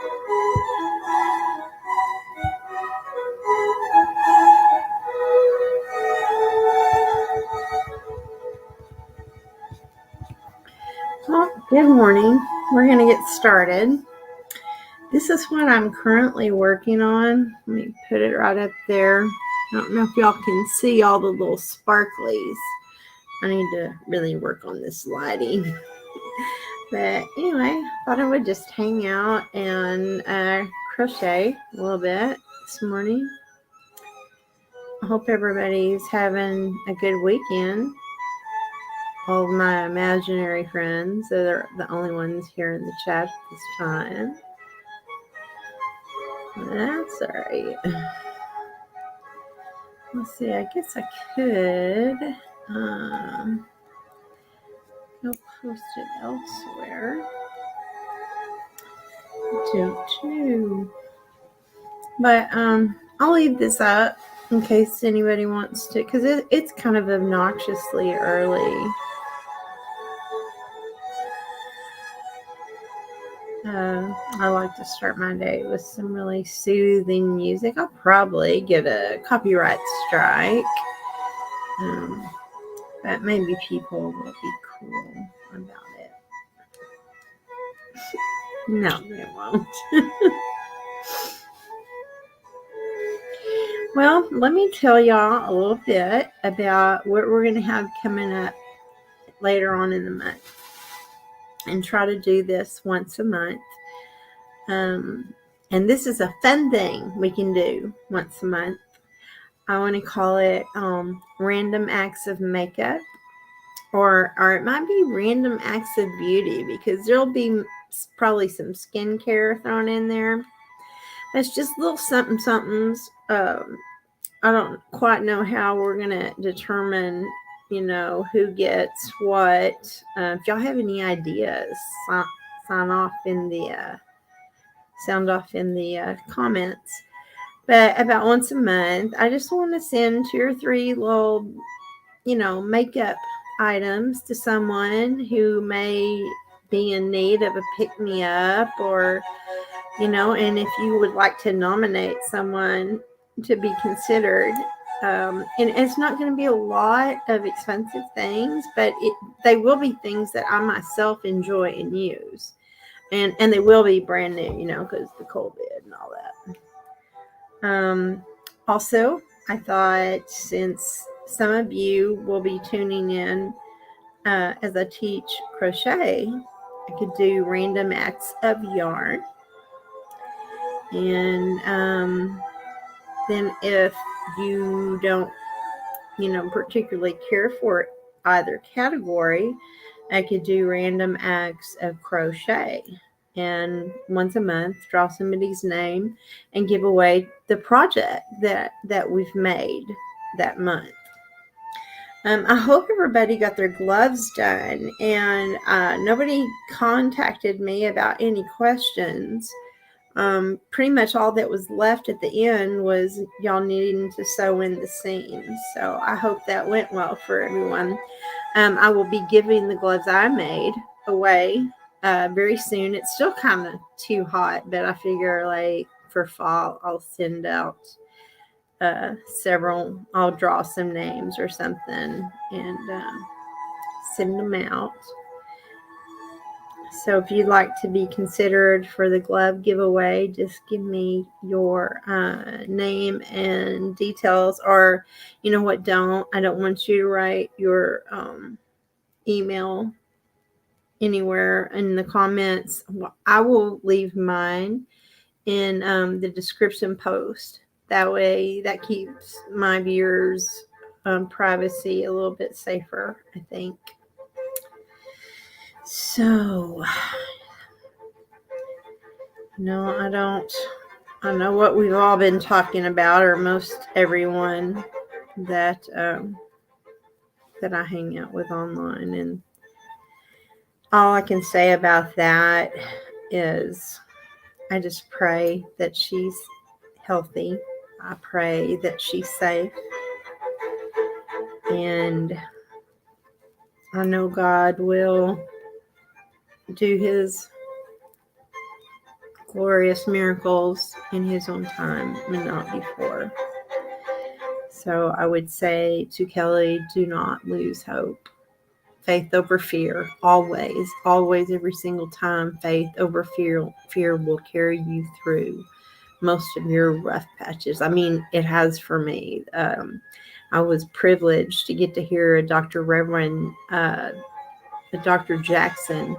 Well, good morning. We're going to get started. This is what I'm currently working on. Let me put it right up there. I don't know if y'all can see all the little sparklies. I need to really work on this lighting. But anyway, thought I would just hang out and crochet a little bit this morning. I hope everybody's having a good weekend. All of my imaginary friends, they're the only ones here in the chat at this time. That's all right. Let's see, I guess I could go post it elsewhere. Don't know. But I'll leave this up in case anybody wants to, because it's kind of obnoxiously early. I like to start my day with some really soothing music. I'll probably get a copyright strike. But maybe people will be cool about it. No, they won't. Well, let me tell y'all a little bit about what we're going to have coming up later on in the month. And try to do this once a month. And this is a fun thing we can do once a month. I want to call it random acts of makeup, or it might be random acts of beauty, because there'll be probably some skincare thrown in there. That's just little somethings. I don't quite know how we're going to determine, who gets what. If y'all have any ideas, sound off in the comments. But about once a month, I just want to send 2 or 3 little, makeup items to someone who may be in need of a pick-me-up, or, and if you would like to nominate someone to be considered, and it's not going to be a lot of expensive things, but they will be things that I myself enjoy and use. And they will be brand new, because the COVID and all that. Also, I thought, since some of you will be tuning in as I teach crochet, I could do random acts of yarn. And then if you don't, particularly care for either category, I could do random acts of crochet, and once a month draw somebody's name and give away the project that we've made that month. I hope everybody got their gloves done, and nobody contacted me about any questions. Pretty much all that was left at the end was y'all needing to sew in the seams. So I hope that went well for everyone. I will be giving the gloves I made away very soon. It's still kind of too hot, but I figure for fall, I'll send out several. I'll draw some names or something and send them out. So if you'd like to be considered for the glove giveaway, just give me your name and details, or I don't want you to write your email anywhere in the comments. I will leave mine in the description post. That way, that keeps my viewers' privacy a little bit safer, I think. So, no, I don't. I know what we've all been talking about, or most everyone that I hang out with online, and all I can say about that is I just pray that she's healthy. I pray that she's safe, and I know God will do his glorious miracles in his own time and not before. So I would say to Kelly, do not lose hope. Faith over fear, always, always, every single time. Faith over fear. Fear will carry you through most of your rough patches. I mean, it has for me. I was privileged to get to hear a Dr. Jackson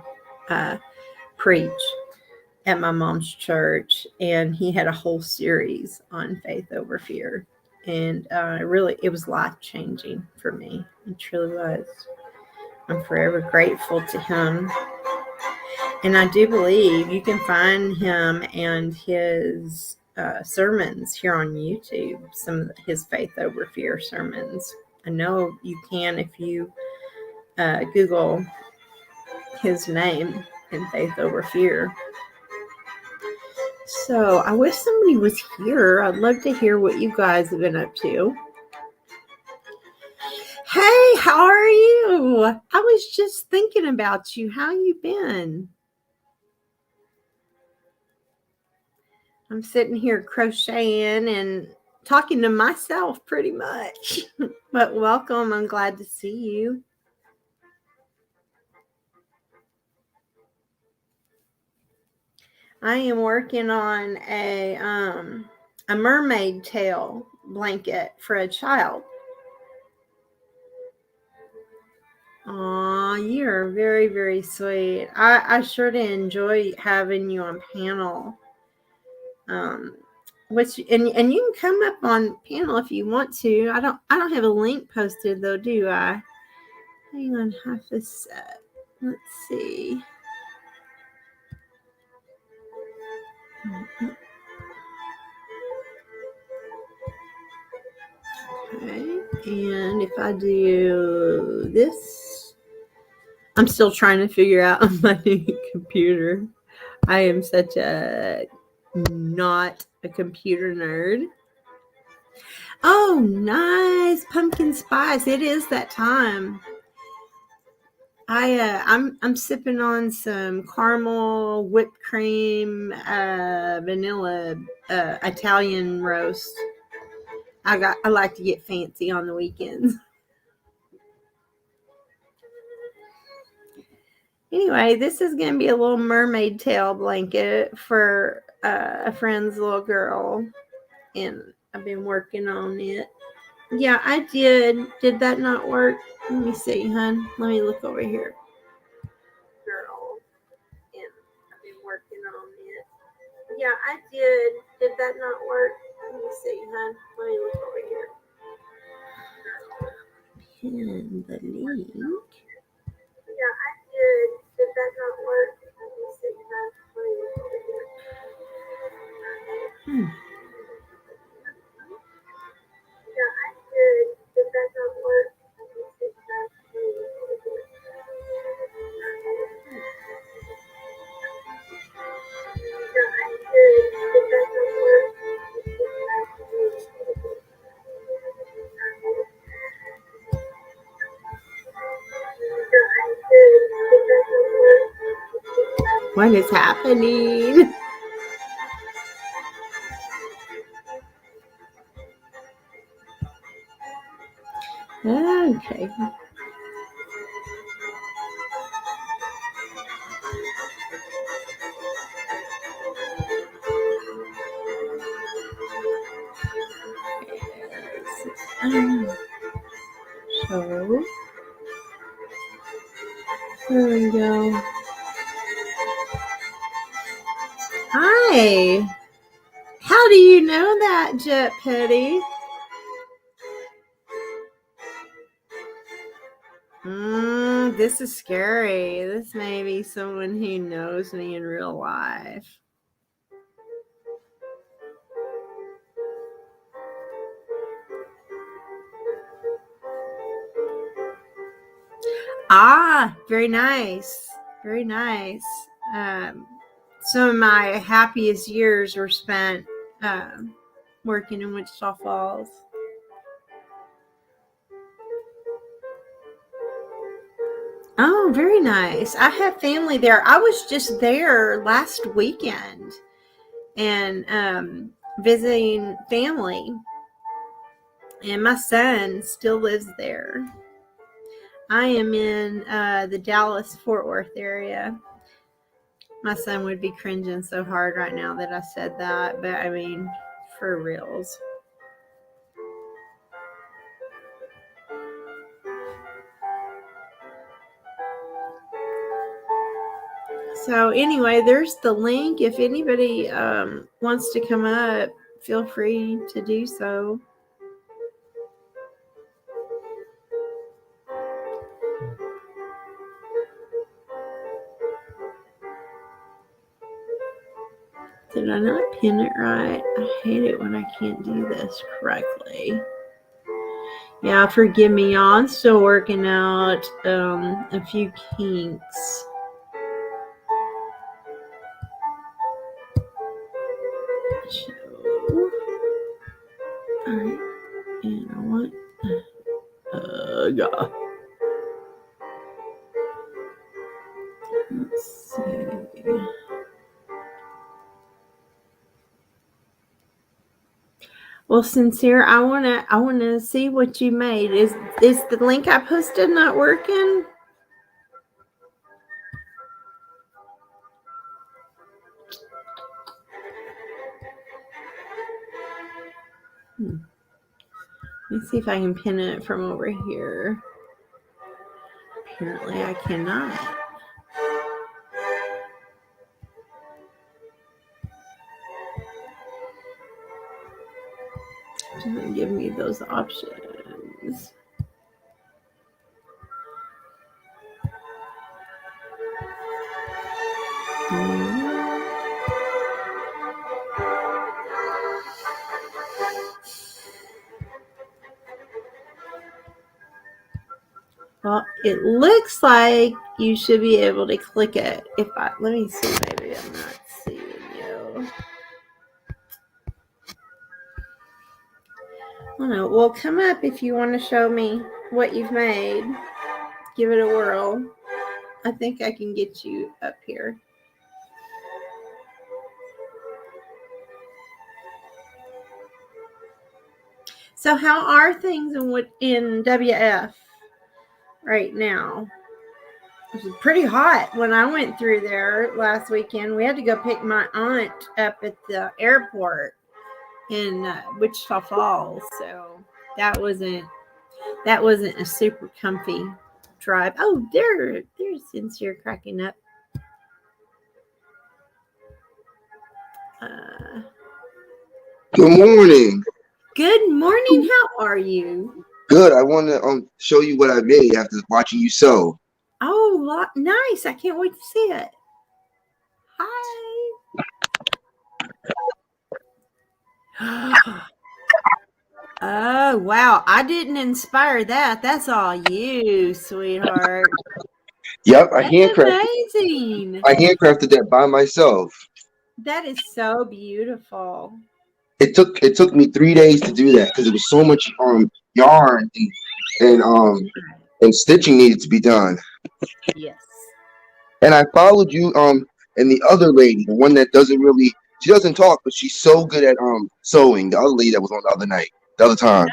preach at my mom's church, and he had a whole series on faith over fear. And it was life-changing for me. It truly was. I'm forever grateful to him. And I do believe you can find him and his sermons here on YouTube, some of his faith over fear sermons. I know you can if you Google his name and faith over fear. So I wish somebody was here. I'd love to hear what you guys have been up to. Hey, how are you? I was just thinking about you. How you been? I'm sitting here crocheting and talking to myself pretty much. But welcome. I'm glad to see you. I am working on a mermaid tail blanket for a child. Aw, you're very, very sweet. I sure do enjoy having you on panel. Which and you can come up on panel if you want to. I don't have a link posted though, do I? Hang on half a sec. Let's see. Okay, and if I do this, I'm still trying to figure out on my new computer. I am such a not a computer nerd. Oh, nice pumpkin spice! It is that time. I'm sipping on some caramel whipped cream vanilla Italian roast. I like to get fancy on the weekends. Anyway, this is going to be a little mermaid tail blanket for a friend's little girl, and I've been working on it. Yeah, I did. Did that not work? Let me see, hun. Let me look over here. Girl, and I've been working on it. Yeah, I did. Did that not work? Let me see, hun. Let me look over here. Pin the link. Yeah, I did. Did that not work? Let me see, hun. Let me look over here. Yeah, I did. Did that not work? Let me see, hun. Let me look over here. Yeah, I did. Did that not work? What is happening? Okay. So there we go. Hi. How do you know that, Jet Petty? This is scary. This may be someone who knows me in real life. Ah, very nice. Very nice. Some of my happiest years were spent working in Wichita Falls. Oh, very nice. I have family there. I was just there last weekend. and visiting family. And my son still lives there. I am in the Dallas-Fort Worth area. My son would be cringing so hard right now that I said that, but I mean, for reals. So anyway, there's the link. If anybody wants to come up, feel free to do so. Did I not pin it right? I hate it when I can't do this correctly. Yeah, forgive me, y'all. I'm still working out a few kinks. Alright, and I want yeah. Let's see. Well, Sincere, I wanna see what you made. Is the link I posted not working? Let me see if I can pin it from over here. Apparently I cannot. It doesn't give me those options. Well, it looks like you should be able to click it. Let me see, maybe I'm not seeing you. I don't know. Well, come up if you want to show me what you've made. Give it a whirl. I think I can get you up here. So how are things in WF right now? It was pretty hot when I went through there last weekend. We had to go pick my aunt up at the airport in Wichita Falls. So that wasn't a super comfy drive. Oh, there's Sincere cracking up. Good morning. Good morning. How are you? Good. I want to show you what I made after watching you sew. Oh, nice. I can't wait to see it. Hi. Oh, wow. I didn't inspire that. That's all you, sweetheart. Yep, That's amazing. I handcrafted that by myself. That is so beautiful. It took me 3 days to do that because it was so much yarn and stitching needed to be done. Yes. And I followed you and the other lady, the one that she doesn't talk, but she's so good at sewing. The other lady that was on the other time.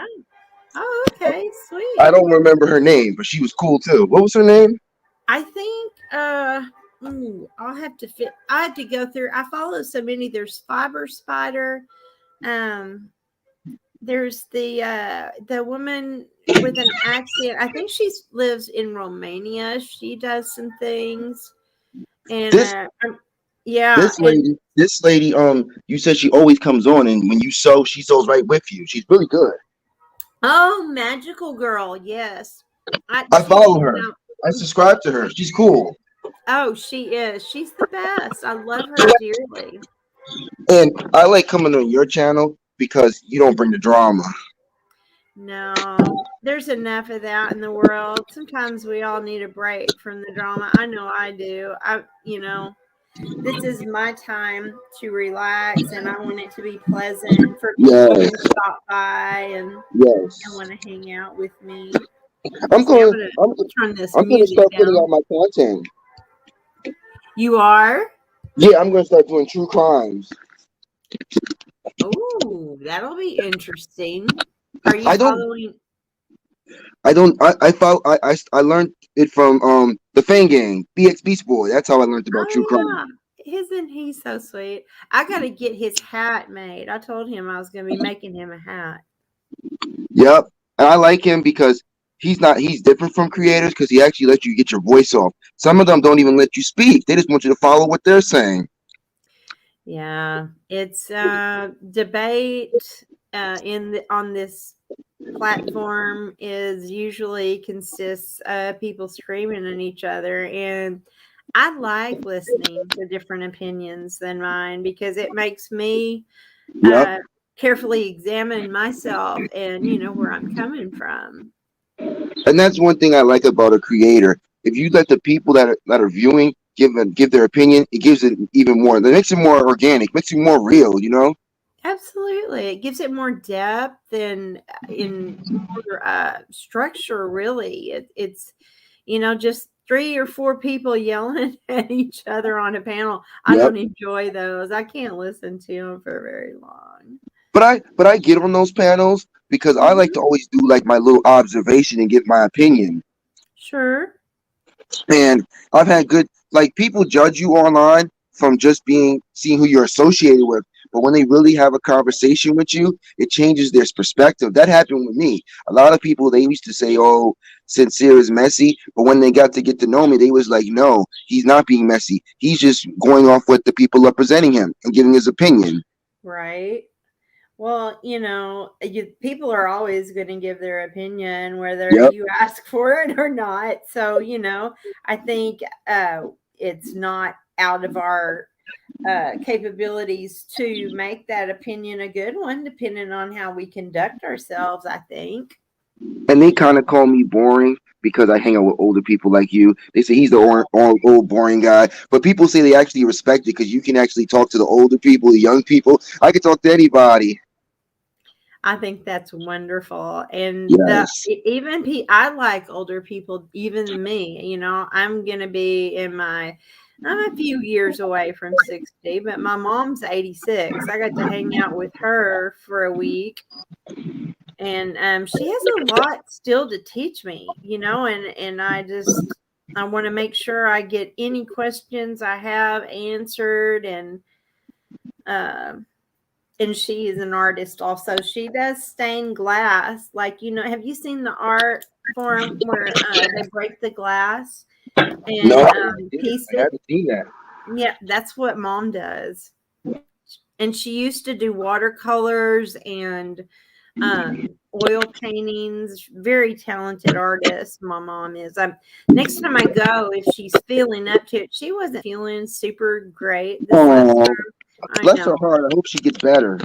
Oh, okay, sweet. I don't remember her name, but she was cool too. What was her name? I think I'll have to I have to go through. I follow so many. There's Fiber Spider. There's the woman with an accent. I think she lives in Romania. She does some things. And yeah. This lady, you said she always comes on, and when you sew, she sews right with you. She's really good. Oh, Magical Girl, yes. I follow her. I subscribe to her. She's cool. Oh, she is. She's the best. I love her dearly. And I like coming on your channel because you don't bring the drama. No, there's enough of that in the world. Sometimes we all need a break from the drama. I know I do. This is my time to relax, and I want it to be pleasant for people to stop by and want to hang out with me. I'm going to start putting out my content. You are? Yeah, I'm going to start doing true crimes. Oh, that'll be interesting. Are you I don't following? I found I learned it from the Fang Gang, BXB Sport. That's how I learned about true crime. Oh yeah, isn't he so sweet? I got to get his hat made. I told him I was going to be making him a hat. Yep. And I like him because he's different from creators because he actually lets you get your voice off. Some of them don't even let you speak. They just want you to follow what they're saying. Yeah, it's debate on this platform is usually consists of people screaming at each other, and I like listening to different opinions than mine because it makes me Yep. uh, carefully examine myself and where I'm coming from. And that's one thing I like about a creator. If you let the people that are viewing give their opinion, it gives it even more. It makes it more organic, makes it more real. You know. Absolutely, it gives it more depth and in more structure. Really, it's just three or four people yelling at each other on a panel. I Yep. don't enjoy those. I can't listen to them for very long. But I get on those panels because I like to Hmm. always do like my little observation and give my opinion. Sure. And I've had good like people judge you online from just being seeing who you're associated with. But when they really have a conversation with you, it changes their perspective. That happened with me. A lot of people they used to say, "Oh, Sincere is messy," but when they got to get to know me, they was like, "No, he's not being messy. He's just going off what the people are presenting him and giving his opinion." Right. Well, people are always going to give their opinion whether Yep. you ask for it or not. So, I think it's not out of our capabilities to make that opinion a good one, depending on how we conduct ourselves, I think. And they kind of call me boring because I hang out with older people like you. They say he's the old boring guy, but people say they actually respect it because you can actually talk to the older people, the young people. I can talk to anybody. I think that's wonderful. And Yes. I like older people, even me. I'm going to be I'm a few years away from 60, but my mom's 86. I got to hang out with her for a week, and she has a lot still to teach me, and I want to make sure I get any questions I have answered, uh, and she is an artist also. She does stained glass. Like, have you seen the art form where they break the glass No, and I didn't. piece I it? haven't seen that. Yeah, that's what mom does. And she used to do watercolors and oil paintings. Very talented artist. My mom is. Next time I go, if she's feeling up to it, she wasn't feeling super great this semester. Oh, I bless know. her heart. I hope she gets better.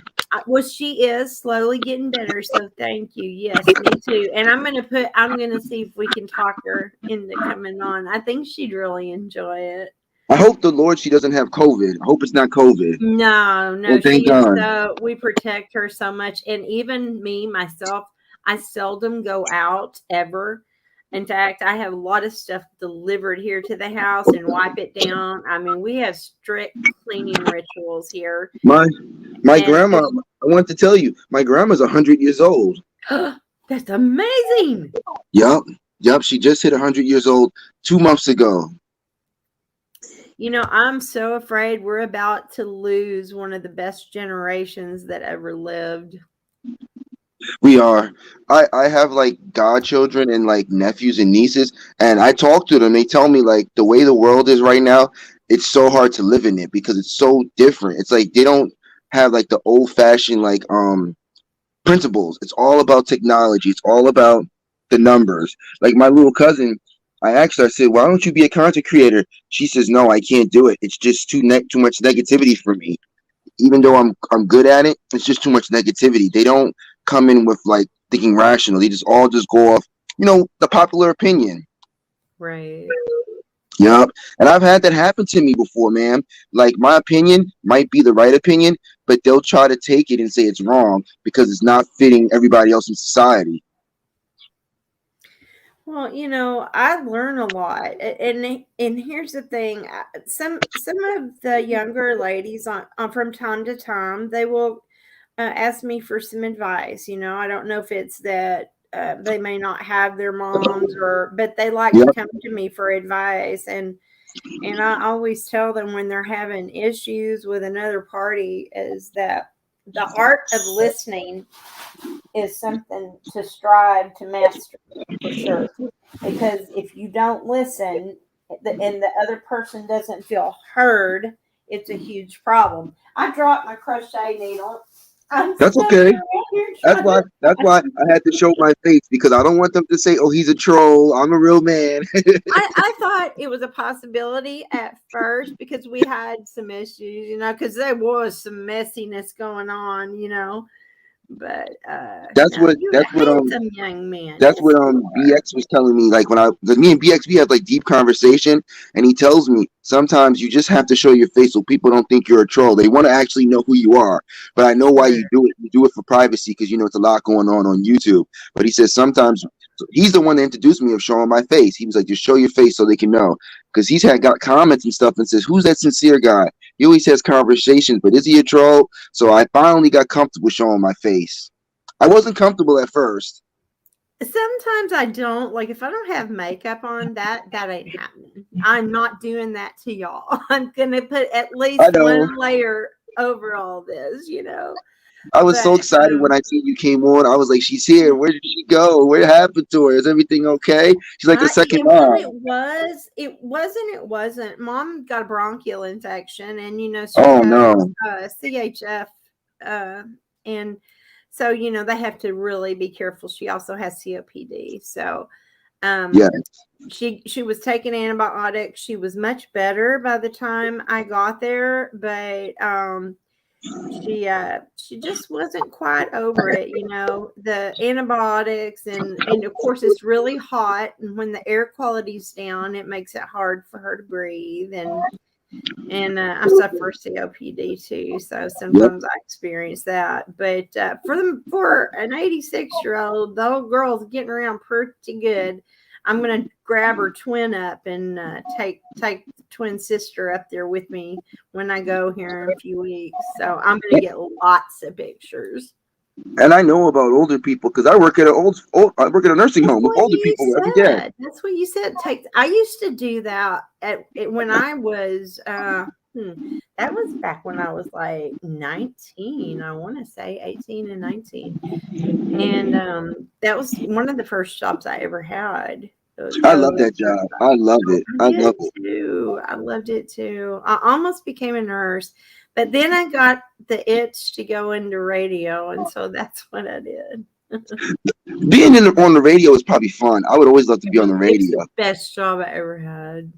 Well, she is slowly getting better, so thank you. Yes, me too. And I'm gonna see if we can talk her into coming on. I think she'd really enjoy it. I hope the Lord she doesn't have COVID. I hope it's not COVID. No, Oh, no, thank she is God. so we protect her so much. And even me, myself, I seldom go out ever. In fact, I have a lot of stuff delivered here to the house and wipe it down. I mean, we have strict cleaning rituals here. My my And grandma. I wanted to tell you, my grandma's 100 years old. that's amazing. Yup, yup. She just hit 100 years old 2 months ago. I'm so afraid we're about to lose one of the best generations that ever lived. We are. I have like godchildren and like nephews and nieces, and I talk to them. They tell me like the way the world is right now, it's so hard to live in it because it's so different. It's like they don't have like the old fashioned like principles. It's all about technology. It's all about the numbers. Like my little cousin, I asked her. I said, "Why don't you be a content creator?" She says, "No, I can't do it. It's just too much negativity for me." Even though I'm good at it, it's just too much negativity. They don't come in with like thinking rational. They just go off, the popular opinion. Right. Yup. And I've had that happen to me before, man. Like my opinion might be the right opinion, but they'll try to take it and say it's wrong because it's not fitting everybody else in society. Well, I learn a lot, and here's the thing: some of the younger ladies from time to time they will ask me for some advice. I don't know if it's that they may not have their moms, but they like to Yep, come to me for advice, and I always tell them when they're having issues with another party is that the art of listening is something to strive to master for sure. Because if you don't listen and the other person doesn't feel heard, it's a huge problem. I dropped my crochet needle. I'm that's standing okay. around here That's trying why. to. That's why I had to show my face because I don't want them to say, "Oh, he's a troll." I'm a real man. I thought it was a possibility at first because we had some issues, because there was some messiness going on, But That's no, what. you're That's what. a handsome young man. That's Yes, what you are. BX was telling me. Like when me and BX, we have like deep conversation, and he tells me sometimes you just have to show your face so people don't think you're a troll. They want to actually know who you are. But I know why Sure. you do it. You do it for privacy because it's a lot going on YouTube. But he says sometimes he's the one that introduced me of showing my face. He was like, just show your face so they can know. Because he's had got comments and stuff and says, who's that sincere guy? He always has conversations, but is he a troll? So I finally got comfortable showing my face. I wasn't comfortable at first. Sometimes I don't like if I don't have makeup on. That ain't happening. I'm not doing that to y'all. I'm gonna put at I least know. one layer over all this. I was so But excited when I seen you came on. I was like, she's here. Where did she go? What happened to her? Is everything okay? She's like a second well, mom. it wasn't. Mom got a bronchial infection, and she Oh has no. CHF, uh, and so they have to really be careful. She also has COPD, so Yeah. um, she was taking antibiotics. She was much better by the time I got there, but she just wasn't quite over it, the antibiotics and of course it's really hot, and when the air quality's down it makes it hard for her to breathe, and I suffer COPD too, so Yep. sometimes I experience that. But for an 86-year-old, the old girl's getting around pretty good. I'm gonna grab her twin up and take the twin sister up there with me when I go here in a few weeks. So I'm gonna get lots of pictures. And I know about older people because I work at an old I work at a nursing That's home with what older you people every day. said. That's what you said. I used to do that when I was that was back when I was like 19. I want to say 18 and 19. And that was one of the first jobs I ever had. I love Those that job. I love it. I I did love it. too. I loved it too. I almost became a nurse, but then I got the itch to go into radio, and so that's what I did. Being on the radio is probably fun. I would always love to be on the It's radio. the best job I ever had.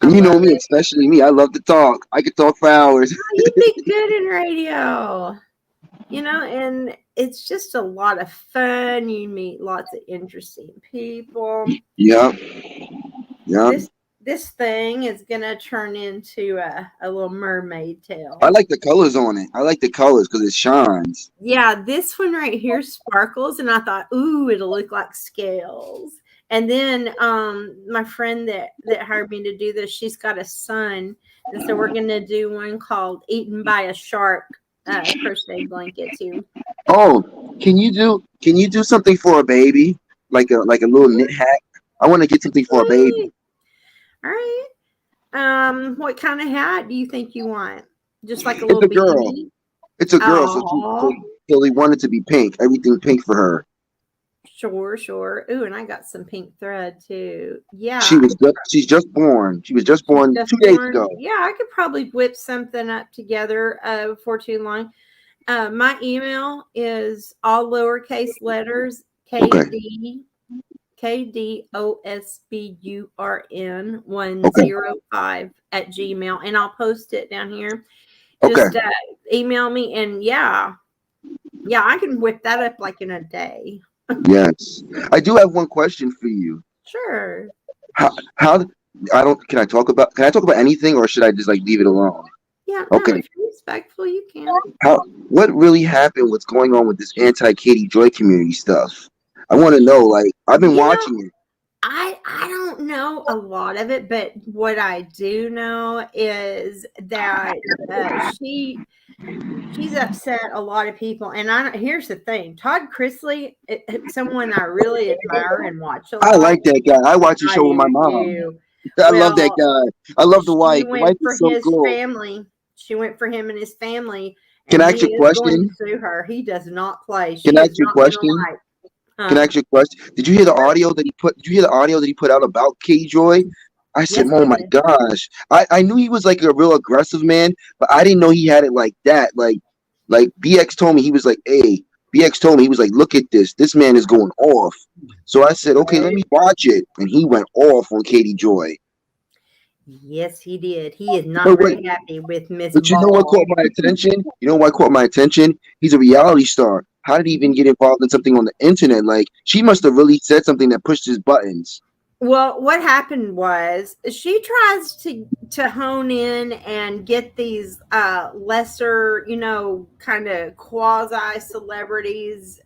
I And you know love me, it. especially me. I love to talk. I could talk for hours. Oh, you'd be good in radio, and it's just a lot of fun. You meet lots of interesting people. Yep. Yep. This thing is gonna turn into a little mermaid I tail. like the colors on it. I like the colors because it shines. Yeah, this one right here sparkles, and I thought, ooh, it'll look like scales. And then my friend that hired me to do this, she's got a son, and so we're gonna do one called "Eaten by a Shark" crochet blanket too. Oh, can you do something for a baby? Like a little knit hat? I want to get something for a baby. Absolutely. All right. What kind of hat do you think you want? Just like a It's little a girl. beanie? It's a girl, so she so, Oh, so they want it to be pink. Everything pink for her. sure, sure. Ooh, and I got some pink thread too. She Yeah. was just she's just born. She was just She's born just 2 days born. ago. Yeah, I could probably whip something up together before too long. My email is all lowercase letters Okay. KDOSBURN Okay. 105 at Gmail, and I'll post it down here. Okay. Just email me, and yeah, I can whip that up like in a day. Yes. I do have one question for you. Sure. How I don't can I talk about anything or should I just like leave it alone? Yeah, no, Okay. if you're respectful, you can. How what really happened? What's going on with this anti Katie Joy community stuff? I want to know. Like I've been You know, watching it. I don't know a lot of it, but what I do know is that she's upset a lot of people. And I here's the thing: Todd Chrisley, someone I really admire and watch a I lot. like that guy. I watch his I show with my do mom. too. I love that Well, guy. I love the she wife. The wife went for is so his cool. family. She went for him and his family, Can and I ask you he a is going to question? sue her. He does not play. Can She I is ask you a not going to question? like. Can I Huh? ask you a question? Did you hear the audio that he put? Did you hear the audio that he put out about Katie Joy? I said, Yes, oh I my did. gosh. I knew he was like a real aggressive man, but I didn't know he had it like that. Like BX told me he was like, hey, BX told me he was like, look at this. This man is going off. So I said, okay, let Right? me watch it. And he went off on Katie Joy. Yes, he did. He is not But what very happy with Miss but you know what caught Ball. my attention? You know what caught my attention? He's a reality star. How did he even get involved in something on the internet? Like she must have really said something that pushed his buttons. Well, what happened was she tries to hone in and get these lesser, kind of quasi celebrities.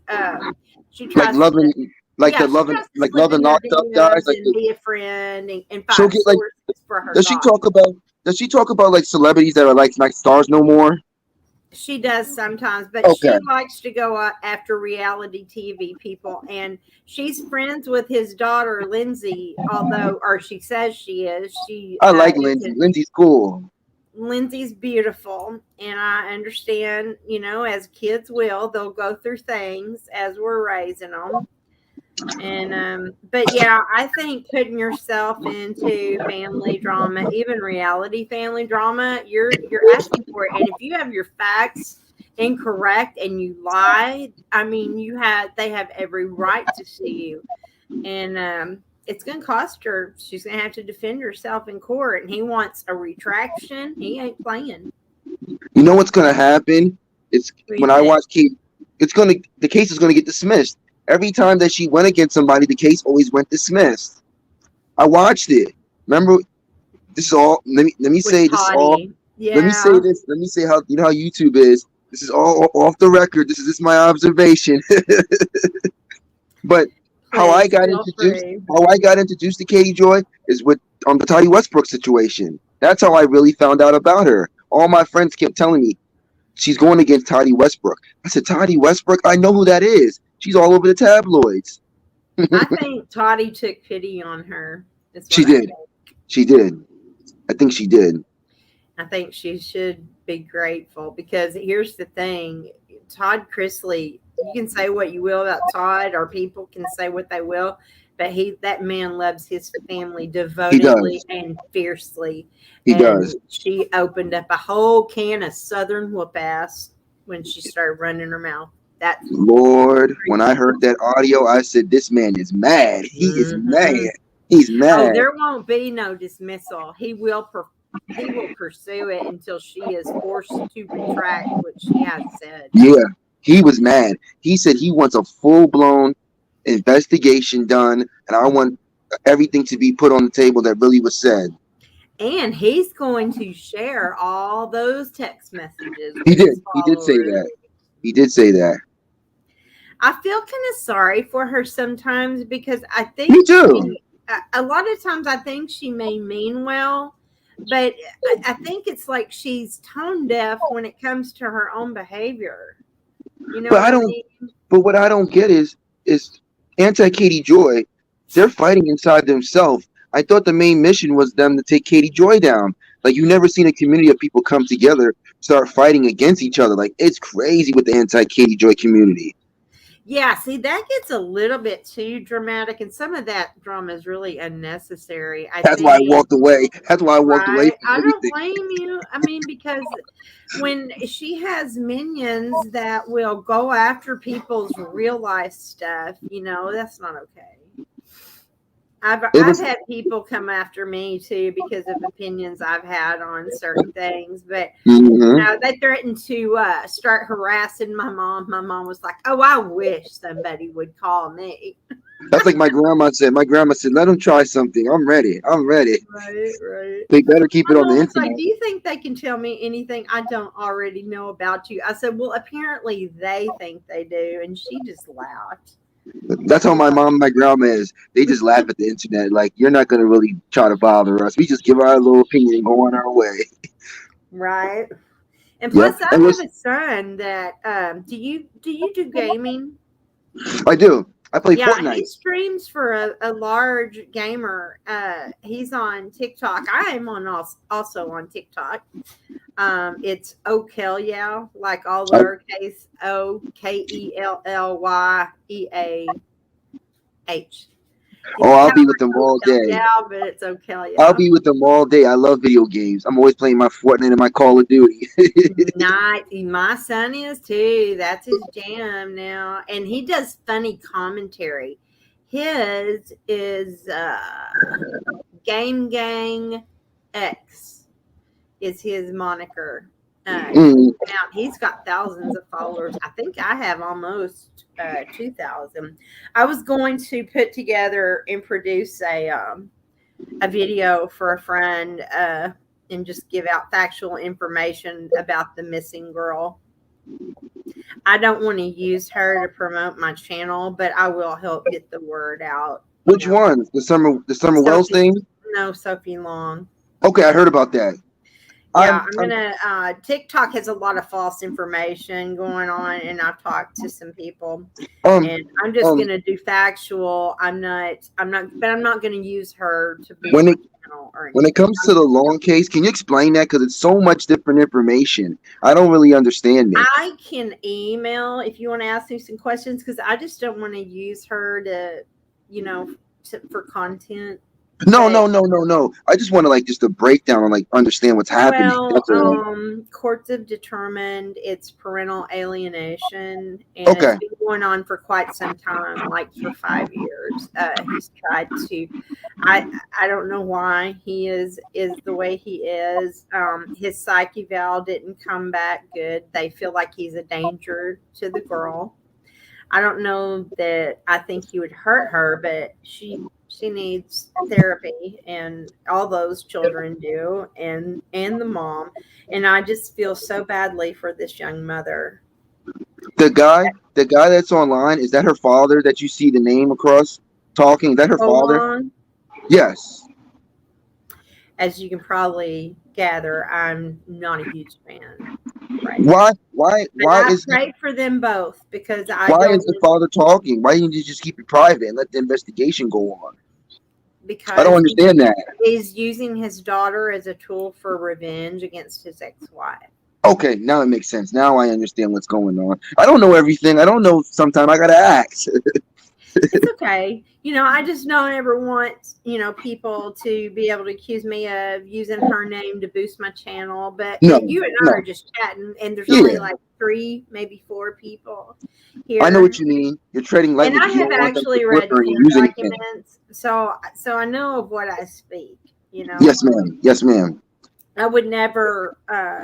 She Like tries to, loving like yeah, the she loving tries to like slip loving in their locked up guys. DMs and be a friend and She'll find get like sources for her does she thoughts. talk about does she talk about like celebrities that are like stars no more? She does sometimes, but Okay. she likes to go after reality TV people. And she's friends with his daughter, Lindsay, although, or she says she is. She I like is Lindsay. his, Lindsay's cool. Lindsay's beautiful. And I understand, as kids will, they'll go through things as we're raising them. And but yeah, I think putting yourself into family drama, even reality family drama, you're asking for it. And if you have your facts incorrect and you lie, I mean, they have every right to sue you. And it's going to cost her. She's going to have to defend herself in court. And he wants a retraction. He ain't playing. You know what's gonna happen? It's What do you when I think? watch Kate, the case is gonna get dismissed. Every time that she went against somebody, the case always went dismissed. I watched it. Remember, this is all. Let me With say this is all. Toddy. Let me say Yeah. this. Let me say how you know how YouTube is. This is all off the record. This is my observation. But how I Please got feel introduced, free. how I got introduced to Katie Joy is with the Toddy Westbrook situation. That's how I really found out about her. All my friends kept telling me she's going against Toddy Westbrook. I said, Toddy Westbrook, I know who that is. She's all over the tabloids. I think Toddy took pity on her. Is She what I did. think. She did. I think she did. I think she should be grateful because here's the thing: Todd Chrisley. You can say what you will about Todd, or people can say what they will, but that man loves his family He devotedly does. and fiercely. He does. And she opened up a whole can of Southern whoop ass when she started running her mouth. That's Lord, when I truth. heard that audio, I said, this man is mad. He is mad. Hmm. He's Oh, mad. there won't be no dismissal. He will pursue it until she is forced to retract what she has said. Yeah, he was mad. He said he wants a full blown investigation done, and I want everything to be put on the table that really was said. And he's going to share all those text messages He with his did. He did say followers. that. He did say that. I feel kind of sorry for her sometimes because I Me think too. a lot of times, I think she may mean well, but I think it's like she's tone deaf when it comes to her own behavior. You know But what I I don't. mean? But what I don't get is anti Katie Joy. They're fighting inside themselves. I thought the main mission was them to take Katie Joy down. Like you never seen a community of people come together, start fighting against each other. Like it's crazy with the anti Katie Joy community. Yeah, see, that gets a little bit too dramatic, and some of that drama is really unnecessary. I That's why I think, walked away. That's why I walked away right? from I don't everything. blame you. I mean, because when she has minions that will go after people's real life stuff, that's not okay. It I've was. had people come after me too because of opinions I've had on certain things, but Mhm. they threatened to start harassing my mom. My mom was like, "Oh, I wish somebody would call me." That's like my grandma said. My grandma said, "Let them try something. I'm ready. I'm ready. Right, right. They better keep it My on the mom was like, internet." "Do you think they can tell me anything I don't already know about you?" I said, "Well, apparently they think they do," and she just laughed. That's how my Well, mom and my grandma is. They just laugh at the internet. Like, you're not gonna really try to bother us. We just give our little opinion and go on our way. right. And Yep. plus, I And have listen, a son that do you do gaming? I do. I play Yeah, he Fortnite. streams for a large gamer. He's on TikTok. I am also on TikTok. It's Okelya, like all I, lowercase Okelleah. You oh, can I'll tell be with them it's all day. Okelya, but it's I'll Okelya. be with them all day. I love video games. I'm always playing my Fortnite and my Call of Duty. Nice. My son is too. That's his jam now. And he does funny commentary. His is Game Gang X is his moniker. Mm. Now he's got thousands of followers. I think I have almost 2,000. I was going to put together and produce a video for a friend and just give out factual information about the missing girl. I don't want to use her to promote my channel, but I will help get the word out. You Which know, one? The Summer Wells Sophie, thing? no, Sophie Long. Okay, I heard about that. Yeah, I'm I'm I'm gonna. TikTok has a lot of false information going on, and I've talked to some people, um and I'm just um gonna do factual. But I'm not gonna use her to boost when my it channel or when it anything. comes to the long case, can you explain that? Because it's so much different information. I don't really understand it. I can email if you want to ask me some questions because I just don't want to use her to, you know, for content. No, But no, no, no, no. I just want to like just a breakdown and like understand what's happening. well, That's all. courts have determined it's parental alienation, and it's Okay. been going on for quite some time, like for 5 years. He's tried to. I I don't know why he is the way he is. His psych eval didn't come back good. They feel like he's a danger to the girl. I don't know that I think he would hurt her, but she needs therapy and all those children do and the mom. And I just feel so badly for this young mother. The guy that's online, is that her father that you see the name across talking? Is that her Hold father? on. Yes. As you can probably gather, I'm not a huge fan right now. But Why I is he pray for them both because I why don't is the father talking? Why didn't you just keep it private and let the investigation go on? I don't because understand that. he's using his daughter as a tool for revenge against his ex-wife. Okay, now it makes sense. Now I understand what's going on. I don't know everything. I don't know. Sometimes I gotta ask. It's okay. I just don't ever want, people to be able to accuse me of using her name to boost my channel. But No, and you and I are no. just chatting, and there's only Yeah, like three, maybe four people I know what here. you mean. You're treading And lightly I because you have don't want them to actually read Twitter and court use anything. documents, so I know of what I speak. You know, Yes, ma'am. Yes, ma'am. I would never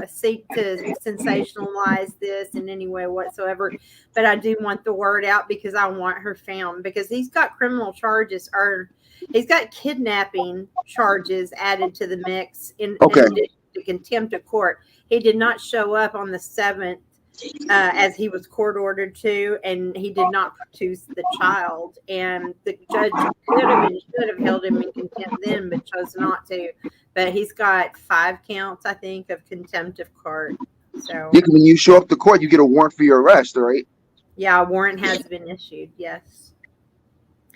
seek to sensationalize this in any way whatsoever, but I do want the word out because I want her found because he's got criminal charges or he's got kidnapping charges added to the mix in Okay. addition to contempt of court. He did not show up on the 7th as he was court ordered to, and he did not produce the child. And the judge could have and should have held him in contempt then, but chose not to. But he's got 5 counts, I think, of contempt of court. Yeah, So, 'cause when you show up to court, you get a warrant for your arrest, right? yeah, a warrant has been issued. Yes.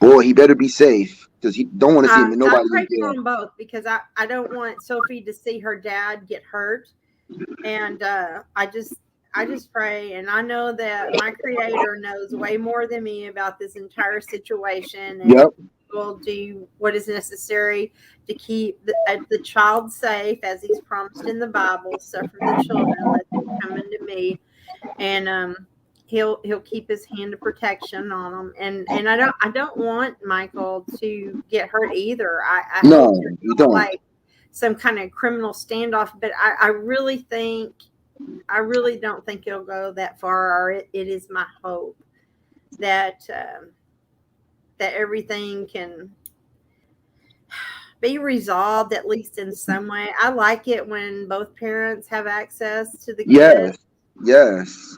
Boy, he better be safe because he don't want to see him and So I nobody in pray for jail. them both because I don't want Sophie to see her dad get hurt. And I just pray, and I know that my creator knows way more than me about this entire situation, and Yep. will do what is necessary to keep the child safe as he's promised in the Bible. Suffer the children, let them come unto me. And he'll keep his hand of protection on them. And I don't want Michael to get hurt either. I No, hope there's you not don't. like some kind of criminal standoff, but I really don't think it'll go that far. Or it is my hope that that everything can be resolved at least in some way. I like it when both parents have access to the kids. Yes. Yes.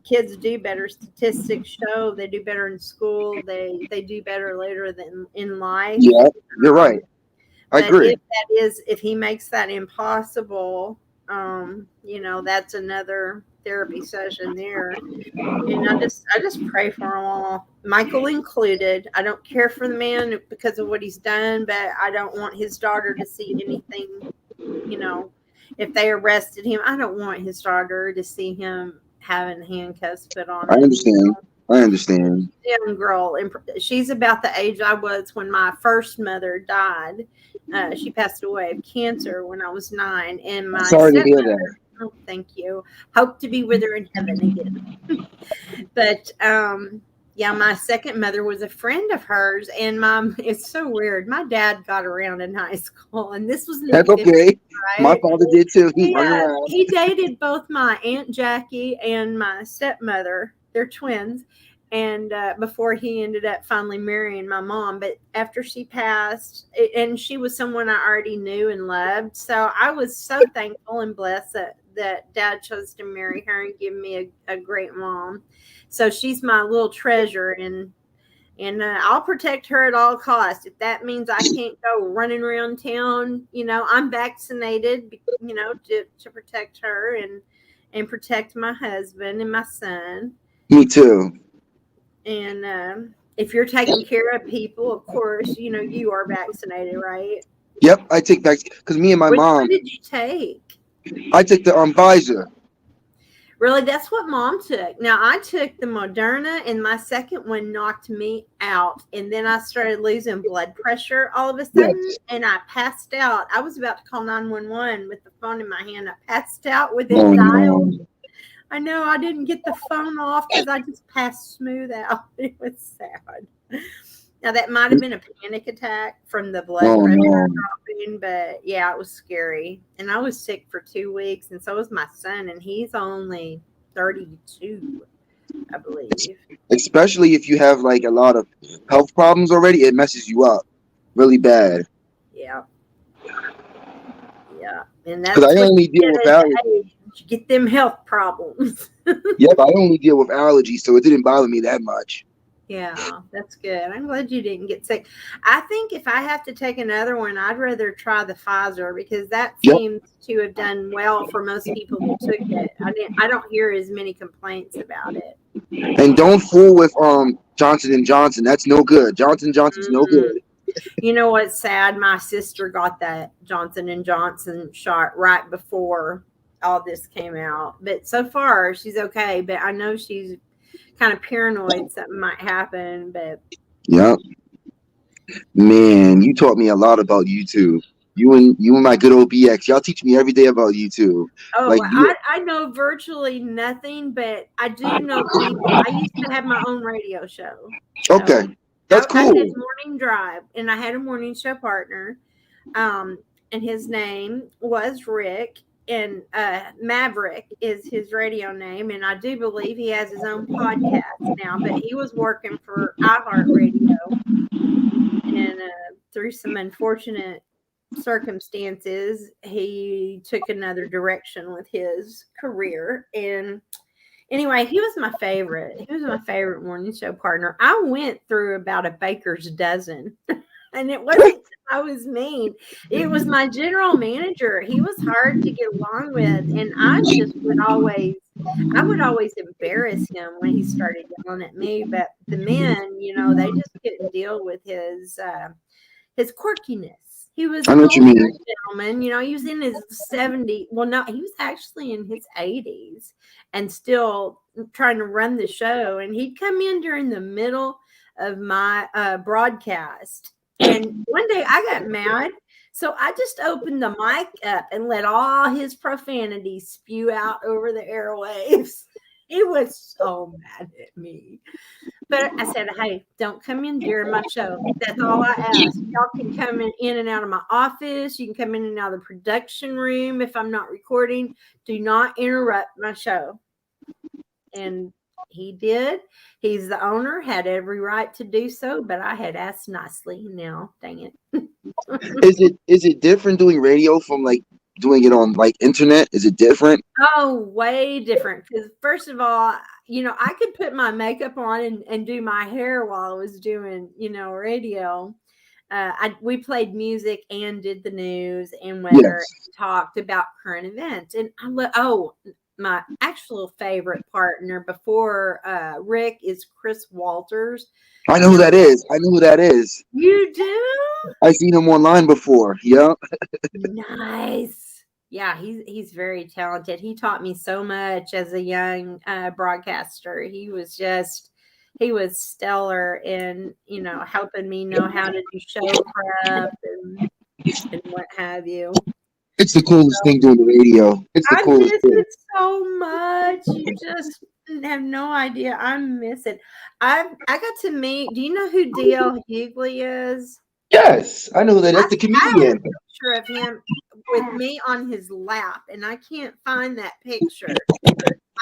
Kids do better. Statistics show they do better in school. They do better later than in life. Yeah, you're right. Um, I but agree. if he makes that impossible, that's another therapy session there. And I just pray for them all, Michael included. I don't care for the man because of what he's done, but I don't want his daughter to see anything. You know, if they arrested him, I don't want his daughter to see him having handcuffs put on I him. understand. I understand. Young girl, and she's about the age I was when my first mother died. She passed away of cancer when I was 9, and I'm my sorry to stepmother. hear that. Oh, thank you. Hope to be with her in heaven again. But yeah, my second mother was a friend of hers, and it's so weird. My dad got around in high school, and this was in the That's 50s, okay. My right? father did too. He He hung around. he dated both my aunt Jackie and my stepmother. They're twins, and before he ended up finally marrying my mom. But after she passed, and she was someone I already knew and loved, so I was so thankful and blessed that Dad chose to marry her and give me a great mom. So she's my little treasure, and I'll protect her at all costs. If that means I can't go running around town, I'm vaccinated, to protect her and protect my husband and my son. Me too. And if you're taking care of people, of course, you are vaccinated, right? Yep, I take back because me and my Which one mom, did you take? I take the Pfizer. Really, that's what mom took. Now, I took the Moderna, and my second one knocked me out. And then I started losing blood pressure all of a sudden, Yes. and I passed out. I was about to call 911 with the phone in my hand. I passed out with Oh it dialed. no. I know I didn't get the phone off because I just passed smooth out. It was sad. Now, that might have been a panic attack from the blood Oh pressure no. dropping, but yeah, it was scary. And I was sick for 2 weeks, and so was my son, and he's only 32, I believe. Especially if you have like a lot of health problems already, it messes you up really bad. Yeah, yeah. And Because that's I what only you deal with get at allergies. the age. You get them health problems. Yep, I only deal with allergies, so it didn't bother me that much. Yeah, that's good. I'm glad you didn't get sick. I think if I have to take another one, I'd rather try the Pfizer because that Yep. seems to have done well for most people who took it. I don't hear as many complaints about it. And don't fool with Johnson and Johnson. That's no good. Johnson Johnson's no Mm. good. You know what's sad? My sister got that Johnson and Johnson shot right before all this came out. But so far she's okay, but I know she's kind of paranoid something might happen, but Yep. Man, you taught me a lot about YouTube. You and my good old BX, y'all teach me every day about YouTube. oh, Like you, I know virtually nothing, but I do know people. I used to have my own radio show. okay, So that's I cool. did morning drive, and I had a morning show partner. Um, and his name was Rick, and Maverick is his radio name, and I do believe he has his own podcast now. But he was working for iHeartRadio, and through some unfortunate circumstances, he took another direction with his career. And anyway, he was my favorite. He was my favorite morning show partner. I went through about a baker's dozen. And it wasn't that I was mean. It was my general manager. He was hard to get along with, and I would always embarrass him when he started yelling at me. But the men, they just couldn't deal with his quirkiness. He was I an know what you older mean. gentleman. He was in his 70s. Well, no, he was actually in his 80s and still trying to run the show. And he'd come in during the middle of my broadcast. And one day I got mad. So I just opened the mic up and let all his profanity spew out over the airwaves. He was so mad at me. But I said, hey, don't come in during my show. That's all I ask. Y'all can come in and out of my office. You can come in and out of the production room if I'm not recording. Do not interrupt my show. And he did. He's the owner, had every right to do so, but I had asked nicely. Now, dang it. Is it different doing radio from like doing it on like internet? Is it different? Oh, way different. Because first of all, I could put my makeup on and do my hair while I was doing, radio. We played music and did the news and weather, Yes, talked about current events. And my actual favorite partner before Rick is Chris Walters. I know You who know, that is. I know who that is. you do? I've seen him online before. Yep. Nice. Yeah, he's very talented. He taught me so much as a young broadcaster. He was stellar in helping me know how to do show prep and what have you. It's the coolest thing doing the radio. It's the I coolest miss thing. it so much. You just have no idea. I miss it. I got to meet. Do you know who DL Hughley is? Yes, I know who that. I That's the I have a comedian. picture of him with me on his lap, and I can't find that picture.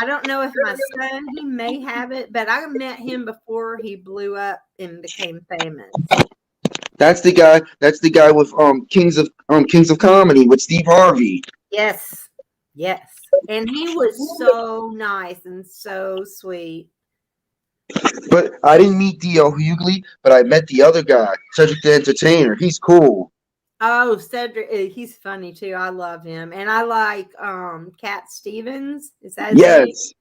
I don't know if my son, he may have it, but I met him before he blew up and became famous. That's the guy. That's the guy with Kings of Comedy with Steve Harvey. Yes. Yes. And he was so nice and so sweet. But I didn't meet D.L. Hughley, but I met the other guy, Cedric the Entertainer. He's cool. Oh, Cedric, he's funny too. I love him. And I like Cat Stevens. Is that his name? Yes,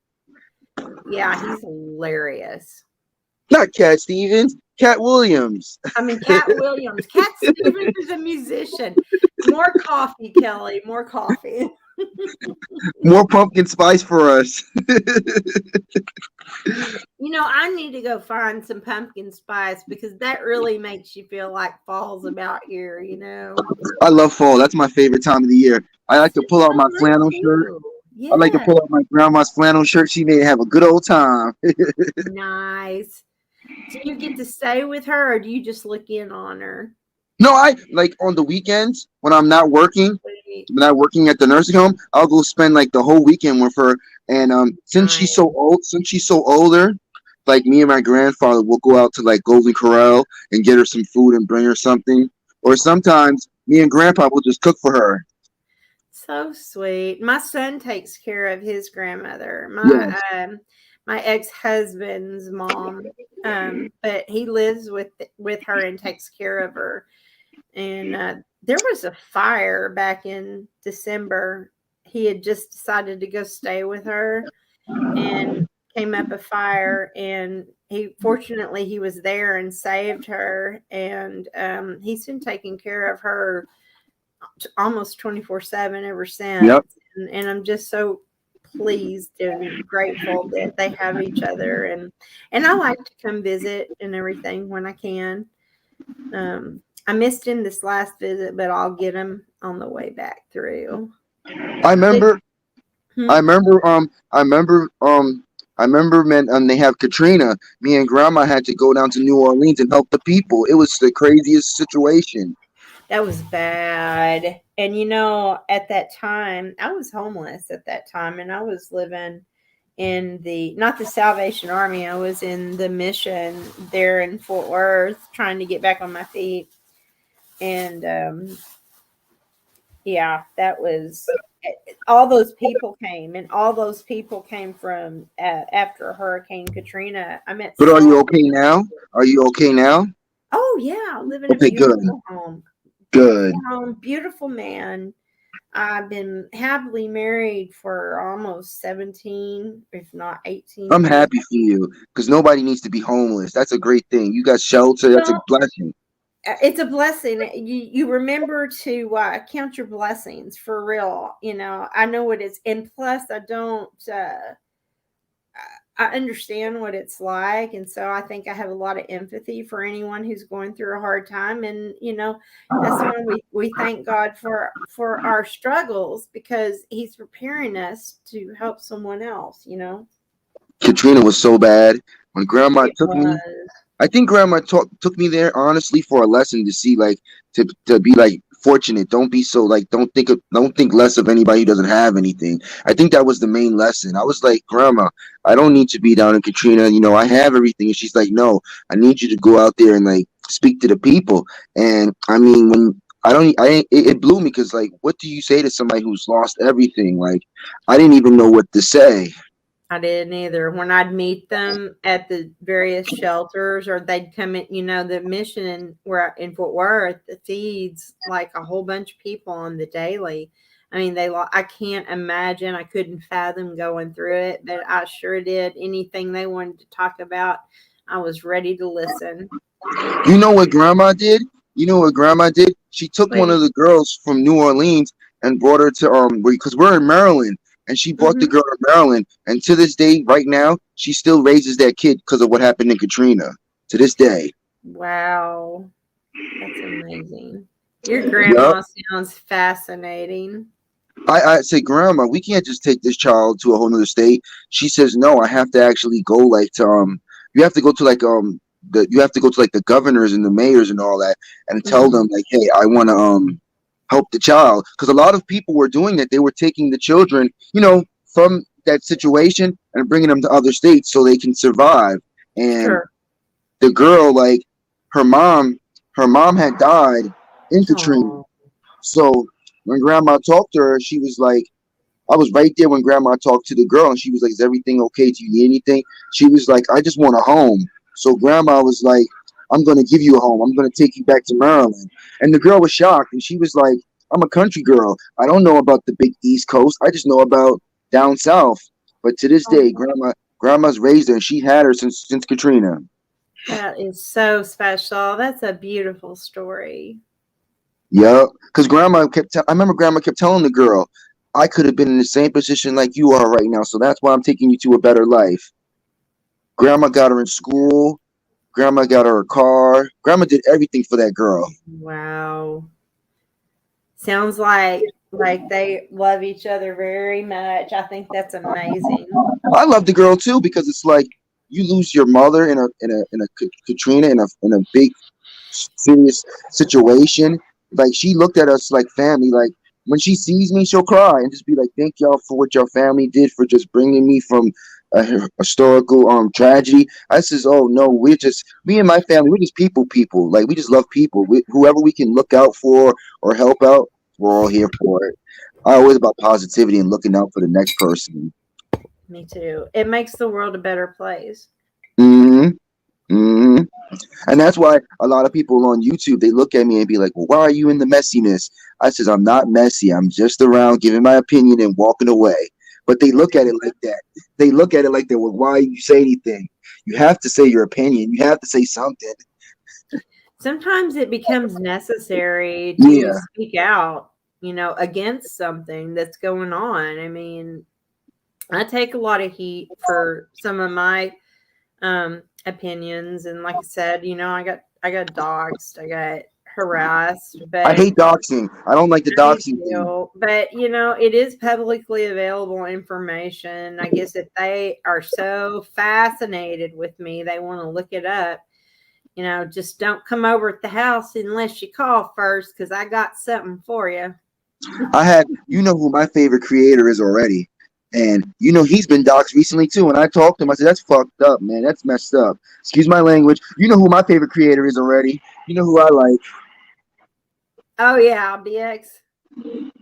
Yeah, he's hilarious. not Cat Stevens, Cat Williams. I mean, Cat Williams. Cat Stevens is a musician. More coffee, Kelly. More coffee. More pumpkin spice for us. I need to go find some pumpkin spice because that really makes you feel like fall's about here. I love fall. That's my favorite time of the year. I like to pull out Oh, my mine flannel shirt. too. I like to Yeah. pull out my grandma's flannel shirt. She made have a good old time. Nice. Do you get to stay with her or do you just look in on her? No, I like on the weekends when I'm not working, Sweet. when I'm working at the nursing home, I'll go spend like the whole weekend with her. And Nice. since she's so older, like me and my grandfather will go out to like Golden Corral and get her some food and bring her something. Or sometimes me and grandpa will just cook for her. So sweet. My son takes care of his grandmother. Yes. My ex-husband's mom. But he lives with her and takes care of her. And there was a fire back in December. He had just decided to go stay with her and came up a fire and he was there and saved her and he's been taking care of her almost 24/7 ever since. Yep. And I'm just so pleased and grateful that they have each other and I like to come visit and everything when I can. I missed him this last visit, but I'll get him on the way back through. I They, remember I hmm? remember I remember man they have Katrina. Me and grandma had to go down to New Orleans and help the people. It was the craziest situation. That was bad. And at that time, I was homeless at that time and I was living in the not the Salvation Army, I was in the mission there in Fort Worth trying to get back on my feet. And yeah, that was all those people came and all those people came from after Hurricane Katrina. I met But are so you okay now? Are you okay now? Oh yeah, I live in a Okay, good. beautiful home. Good. Beautiful home, beautiful man. I've been happily married for almost 17, if not 18 I'm years. happy for you because nobody needs to be homeless. That's a great thing. You got shelter. That's a Well, blessing. it's a blessing. You remember to count your blessings for real. I know what it's, and plus I don't. I understand what it's like, and so I think I have a lot of empathy for anyone who's going through a hard time. And that's why we thank God for our struggles because He's preparing us to help someone else. Katrina was so bad. When grandma It took me, was. I think grandma took me there honestly for a lesson to see like to be like fortunate. Don't be so like don't think less of anybody who doesn't have anything. I think that was the main lesson. I was like, grandma, I don't need to be down in Katrina. I have everything. And she's like, no, I need you to go out there and like speak to the people. And I mean, when I don't. It blew me because like, what do you say to somebody who's lost everything? Like, I didn't even know what to say. I didn't either. When I'd meet them at the various shelters, or they'd come in, the mission where in Fort Worth feeds like a whole bunch of people on the daily. I mean, I can't imagine. I couldn't fathom going through it, but I sure did. Anything they wanted to talk about, I was ready to listen. You know what grandma did? You know what grandma did? She took one Wait. of the girls from New Orleans and brought her to because we're in Maryland, and she brought the Hmm. girl to Maryland, and to this day, right now, she still raises that kid because of what happened in Katrina. To this day. Wow, that's amazing. Your Yup. grandma sounds fascinating. I say, Grandma, we can't just take this child to a whole nother state. She says, no, I have to actually go like to you have to go to like you have to go to like the governors and the mayors and all that and tell them Mhm. like, hey, I want to help the child, because a lot of people were doing that. They were taking the children, from that situation and bringing them to other states so they can survive. And Sure. the girl, like her mom, her mom had died in Katrina. Oh. So when Grandma talked to her, she was like, I was right there when Grandma talked to the girl, and she was like, "Is everything okay? Do you need anything?" She was like, "I just want a home." So Grandma was like, "I'm gonna give you a home. I'm gonna take you back to Maryland." And the girl was shocked, and she was like, "I'm a country girl. I don't know about the big East Coast. I just know about down south." But to this day, Oh, Grandma's raised her, and she had her since Katrina. that is so special. That's a beautiful story. Yep, because I remember Grandma kept telling the girl, "I could have been in the same position like you are right now, so that's why I'm taking you to a better life." Grandma got her in school. Grandma got her a car. Grandma did everything for that girl. Wow. Sounds like they love each other very much. I think that's amazing. I love the girl too because it's like you lose your mother in a Katrina in a big serious situation. Like she looked at us like family. Like when she sees me, she'll cry and just be like, "Thank y'all for what your family did for just bringing me from a historical tragedy." I says, "Oh no, we're just me and my family. We're just people. Like we just love people. Whoever we can look out for or help out, we're all here for it." I always about positivity and looking out for the next person. Me too. It makes the world a better place. Hmm. Hmm. And that's why a lot of people on YouTube, they look at me and be like, "Well, why are you in the messiness?" I says, "I'm not messy. I'm just around giving my opinion and walking away." But they look at it like that. They look at it like that. Well, why you say anything? You have to say your opinion. You have to say something. Sometimes it becomes necessary to Yeah. speak out, against something that's going on. I mean, I take a lot of heat for some of my opinions, and like I said, I got doxxed, I got harassed, I but hate doxing. I don't like the I do doxing thing. too. But it is publicly available information. I guess if they are so fascinated with me, they want to look it up. Just don't come over at the house unless you call first, because I got something for you. You know who my favorite creator is already. And you know he's been doxxed recently too. And I talked to him. I said, "That's fucked up, man. That's messed up." Excuse my language. You know who my favorite creator is already. You know who I like. Oh yeah, BX.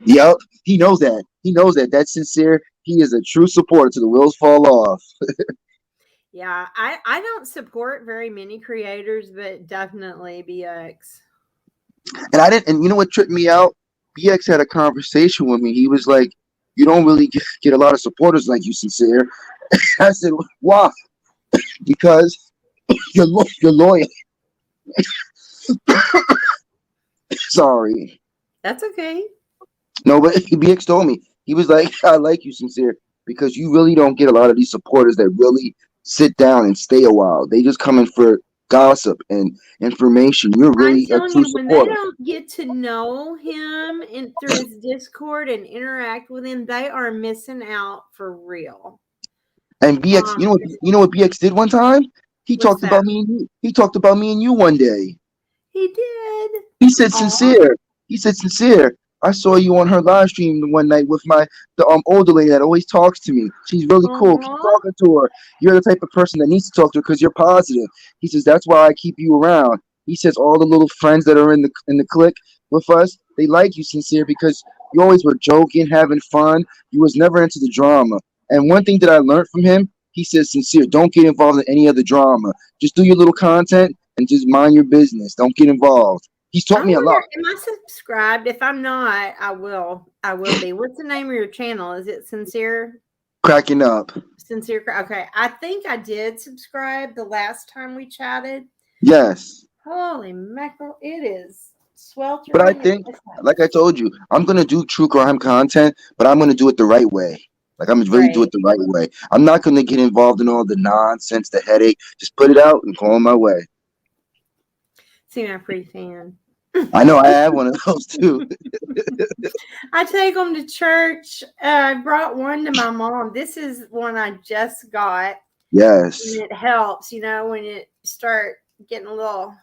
Yep, he knows that. He knows that. That's sincere. He is a true supporter to the wheels fall off. Yeah, I don't support very many creators, but definitely BX. And I didn't. And you know what tripped me out? BX had a conversation with me. He was like, "You don't really get a lot of supporters like you, sincere." I said, "Why?" Because you're loyal. Sorry. That's okay. No, but BX told me he was like, "I like you, sincere, because you really don't get a lot of these supporters that really sit down and stay a while. They just come in for gossip and information. You're I'm really a telling true you, when they supporter." don't get to know him and through his Discord and interact with him, they are missing out for real. And BX, Um, you know what BX did one time? He what's talked that? about me and you. He talked about me and you one day. He did. He said, Aw. "Sincere." He said, "Sincere, I saw you on her live stream one night with the older lady that always talks to me. She's really cool. Keep Aw. talking to her. You're the type of person that needs to talk to her because you're positive." He says, "That's why I keep you around." He says, "All the little friends that are in the clique, with us. They like you, Sincere, because you always were joking, having fun. You was never into the drama. And one thing that I learned from him, he says, Sincere, don't get involved in any other drama. Just do your little content and just mind your business. Don't get involved. He's I taught me a lot. wonder, am I subscribed? If I'm not, I will. I will be. What's the name of your channel? Is it Sincere? Cracking up. Sincere. Okay. I think I did subscribe the last time we chatted. Yes. Holy mackerel. It is But I sweltering. think, like I told you, I'm gonna do true crime content, but I'm gonna do it the right way. Like I'm gonna really do it Right. the right way. I'm not gonna get involved in all the nonsense, the headache. Just put it out and go on my way. See my pretty fan. I know I have one of those too. I take them to church. I brought one to my mom. This is one I just got. Yes. And it helps, when you start getting a little.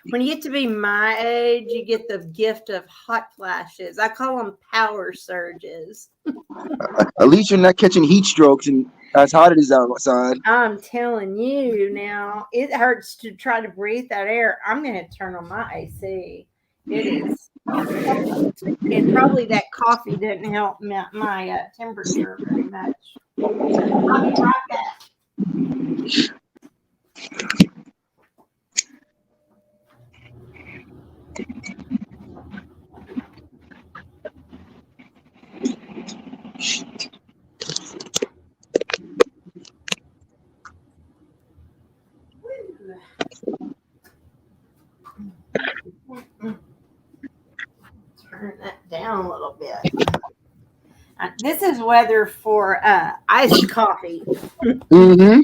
When you get to be my age, you get the gift of hot flashes. I call them power surges. At least you're not catching heat strokes and as hot it is outside. I'm telling you now, it hurts to try to breathe that air. I'm going to turn on my AC. It is cold. And probably that coffee didn't help my temperature very much. I'll be right back. Turn that down a little bit. This is weather for iced coffee. Mm-hmm.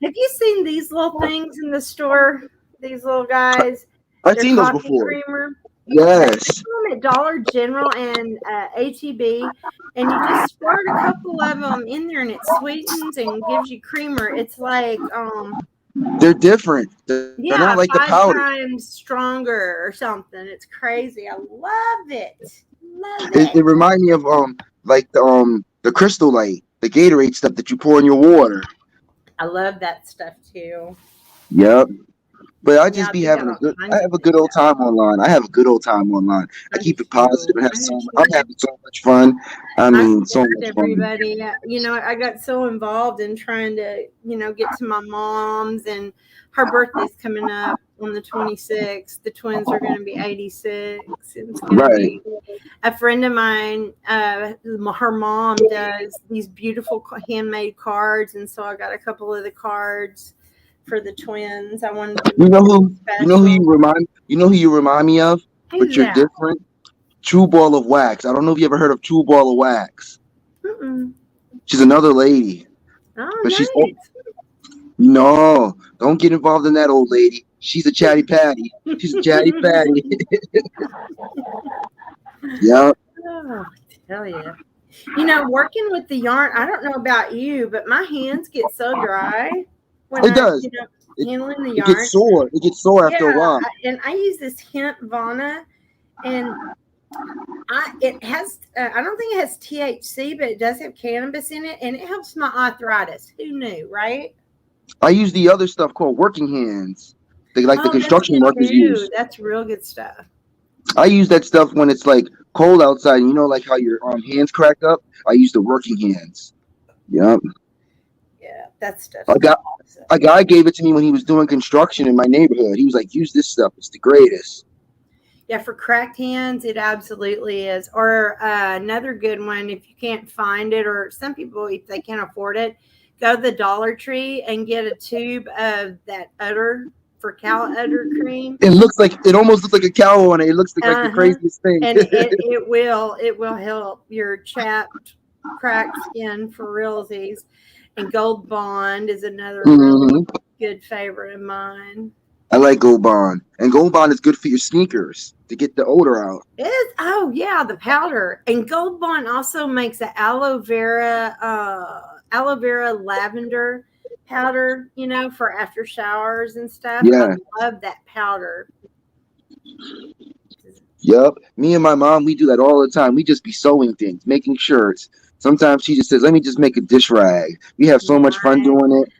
Have you seen these little things in the store? These little guys? I've They're seen those coffee before. creamer. Yes. Them at Dollar General and HEB, and you just squirt a couple of them in there, and it sweetens and gives you creamer. It's like They're different. They're not like yeah, the 5 powder. times stronger or something. It's crazy. I love it. Love It it. reminds me of like the Crystal Light, the Gatorade stuff that you pour in your water. I love that stuff too. Yep. But I Yeah, just be they got having a all good. I kinds of have a good good old stuff. time online. I have a good old time online. I I do keep it positive too. and have I do so. I'm too. having so much fun. I I mean, so text much fun. everybody. I got so involved in trying to, get to my mom's, and her birthday's coming up on the 26th. The twins are going to be 86. It's going to Right. be a friend of mine. Her mom does these beautiful handmade cards, and so I got a couple of the cards for the twins. I wanted them You to know feel who? You know who special. you remind? You know who you remind me of? Who's But you're that? different. True Ball of Wax. I don't know if you ever heard of True Ball of Wax. Mm-mm. She's another lady, Oh, but she's nice. no. Don't get involved in that old lady. She's a chatty patty. She's a chatty patty. Yeah, Oh, I tell you. Working with the yarn, I don't know about you, but my hands get so dry when it does. It, handling the it yarn. gets sore. It gets sore Yeah, after a while. and I use this hint Vana, and it has, I don't think it has THC, but it does have cannabis in it, and it helps my arthritis. Who knew, right? I use the other stuff called working hands. They like the Oh, that's construction good workers too. use. That's real good stuff. I use that stuff when it's like cold outside. You know, like how your hands crack up. I use the working hands. Yep. Yeah, that I stuff's got awesome. a guy gave it to me when he was doing construction in my neighborhood. He was like, "Use this stuff. It's the greatest." Yeah, for cracked hands, it absolutely is. Or another good one, if you can't find it, or some people, if they can't afford it, go to the Dollar Tree and get a tube of that udder for cow udder cream. It looks like it almost looks like a cow on it. It looks like the Uh-huh. craziest thing. And it will help your chapped, cracked skin for realsies. And Gold Bond is another really Hmm. good favorite of mine. I like Gold Bond, and Gold Bond is good for your sneakers to get the odor out. Oh yeah, the powder. And Gold Bond also makes an aloe vera lavender powder, for after showers and stuff. I Yeah. love that powder. Yep. Me and my mom, we do that all the time. We just be sewing things, making shirts. Sometimes she just says, "Let me just make a dish rag." We have so much fun Right. doing it.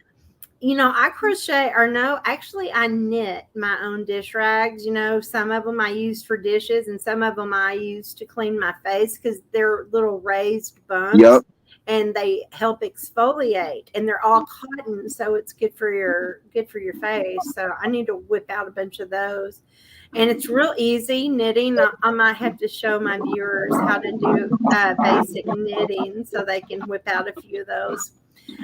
I crochet or no, actually, I knit my own dish rags. Some of them I use for dishes and some of them I use to clean my face because they're little raised bumps Yep. and they help exfoliate and they're all cotton, so it's good for your face. So I need to whip out a bunch of those. And it's real easy knitting. I might have to show my viewers how to do basic knitting so they can whip out a few of those.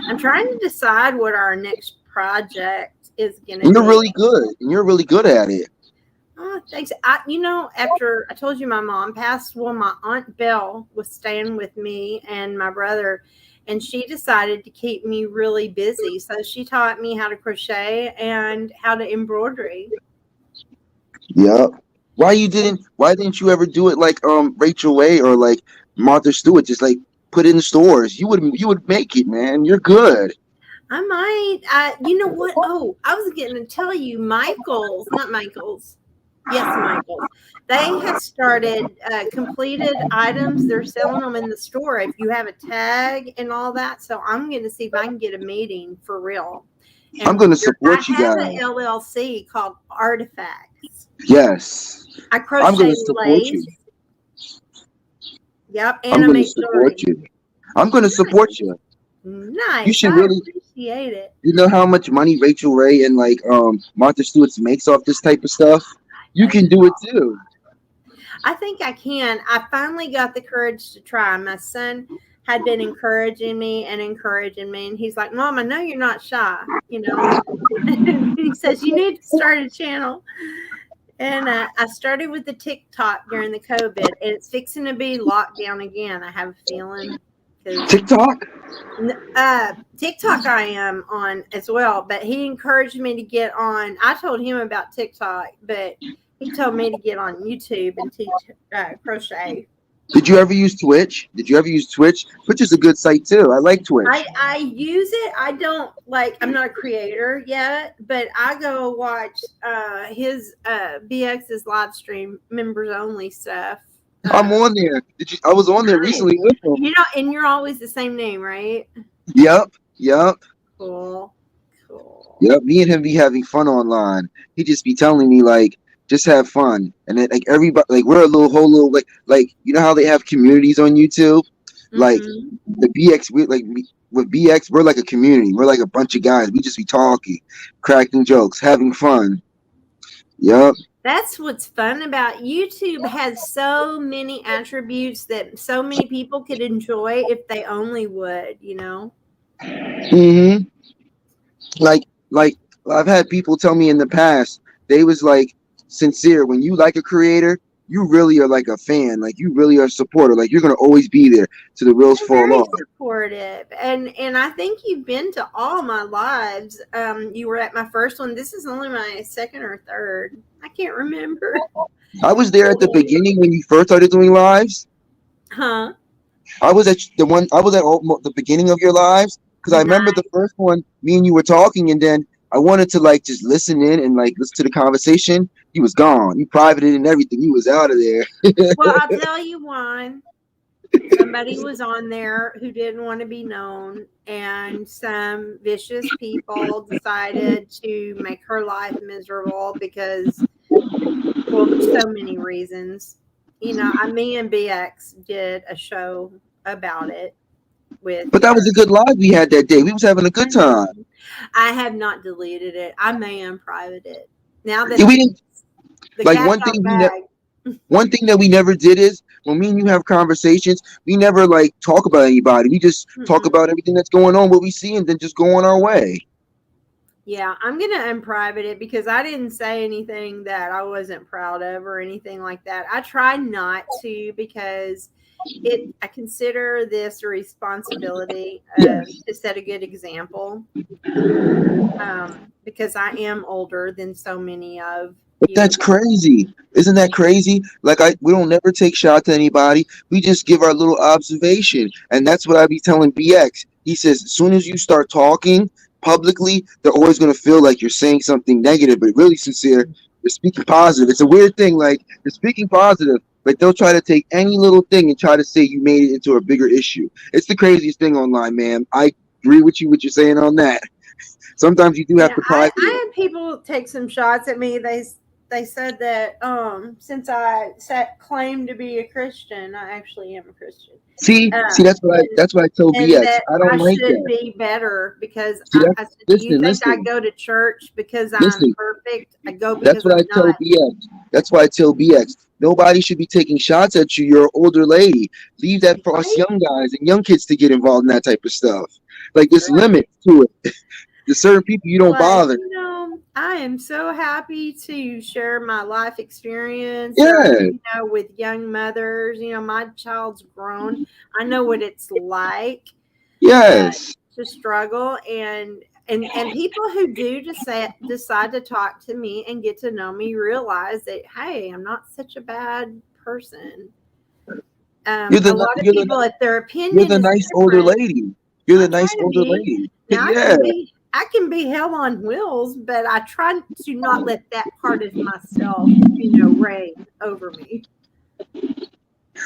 I'm trying to decide what our next project is going to And you're be. really good. And you're really good at it. Oh, thanks. After I told you my mom passed, well, my Aunt Belle was staying with me and my brother, and she decided to keep me really busy. So she taught me how to crochet and how to embroidery. Yep. Why didn't you ever do it like Rachel Way or like Martha Stewart? Just like put it in the stores. You would make it, man. You're good. I might. You know what? Oh, I was going to tell you, Michaels, not Michaels. Yes, Michaels. They have started completed items. They're selling them in the store if you have a tag and all that. So I'm going to see if I can get a meeting for real. I'm And gonna I support you have guys. an LLC called Artifacts. Yes. I I'm crochet gonna support you. lace. Yep, and I'm I gonna make support jewelry. you. I'm gonna support you. You Nice. should I really. appreciate it. You know how much money Rachel Ray and like Martha Stewart makes off this type of stuff? You That's can do it too. I think I can. I finally got the courage to try. My son had been encouraging me, and he's like, "Mom, I know you're not shy, you know." He says you need to start a channel, and I started with the TikTok during the COVID, and it's fixing to be locked down again. I have a feeling because TikTok? TikTok I am on as well, but he encouraged me to get on. I told him about TikTok, but he told me to get on YouTube and teach crochet. Did you ever use Twitch? Did you ever use Twitch? Twitch is a good site too. I like I Twitch. I use it. I don't like. I'm not a creator yet, but I go watch his BX's live stream members only stuff. I'm Uh, on there. I was on there nice. recently with him. And you're always the same name, right? Yep. Yep. Cool, cool. Yep. Me and him be having fun online. He just be telling me like, just have fun, and then like everybody, like we're a little whole little like you know how they have communities on YouTube, like Mm-hmm. the BX with BX we're like a community. We're like a bunch of guys. We just be talking, cracking jokes, having fun. Yep. That's what's fun about YouTube. Has so many attributes that so many people could enjoy if they only would. Hmm. Like I've had people tell me in the past they was like sincere when you like a creator. You really are like a fan, like you really are a supporter, like you're gonna always be there till the wheels I'm fall very off. supportive, and I think you've been to all my lives. You were at my first one. This is only my second or third. I can't remember. I was there at the beginning when you first started doing lives. Huh? I was at the one. I was at the beginning of your lives because I remember Nice. the first one. Me and you were talking, and then I wanted to like just listen in and like listen to the conversation. He was gone. You privated and everything. He was out of there. Well, I'll tell you one. Somebody was on there who didn't want to be known, and some vicious people decided to make her life miserable because, well, so many reasons. Me and BX did a show about it with But that was a good live we had that day. We was having a good time. Mhm. I have not deleted it. I may unprivate it now that Yeah, we didn't the like cat's out bag. one thing that we never did is when me and you have conversations, we never like talk about anybody. We just talk Mm-mm. about everything that's going on, what we see, and then just go on our way. Yeah, I'm gonna unprivate it because I didn't say anything that I wasn't proud of or anything like that. I try not to because I consider this a responsibility Yes. to set a good example. Because I am older than so many of But you. that's crazy. Isn't that crazy? Like we don't never take shots at anybody. We just give our little observation. And that's what I be telling BX. He says as soon as you start talking publicly, they're always gonna feel like you're saying something negative, but really sincere. You're speaking positive. It's a weird thing, like you're speaking positive, but they'll try to take any little thing and try to say you made it into a bigger issue. It's the craziest thing online, man. I agree with you what you're saying on that. Sometimes you do have Yeah, to I, private it. I had people take some shots at me. They said that since I set claim to be a Christian, I actually am a Christian. See, Um, and that's what I told and BX. that I I don't like should that. be better because See, I that's said, do you listen, think I listen, go to church because I'm listen. perfect? I go That's because what I I'm tell not. BX. That's why I tell BX. Nobody should be taking shots at you. You're an older lady. Leave that for us Right? young guys and young kids to get involved in that type of stuff. Like there's Right. limits to it. There's certain people you don't But, bother. I am so happy to share my life experiences, Yeah. with young mothers. My child's grown. I know what it's like uh, Yes. to struggle, and people who do decide to talk to me and get to know me realize that, hey, I'm not such a bad person. You're A the lot ni- of people, if their you're opinion the is nice older different, lady. You're I the try nice to older be. lady. Now Yeah. I can be hell on wheels, but I try to not let that part of myself, reign over me.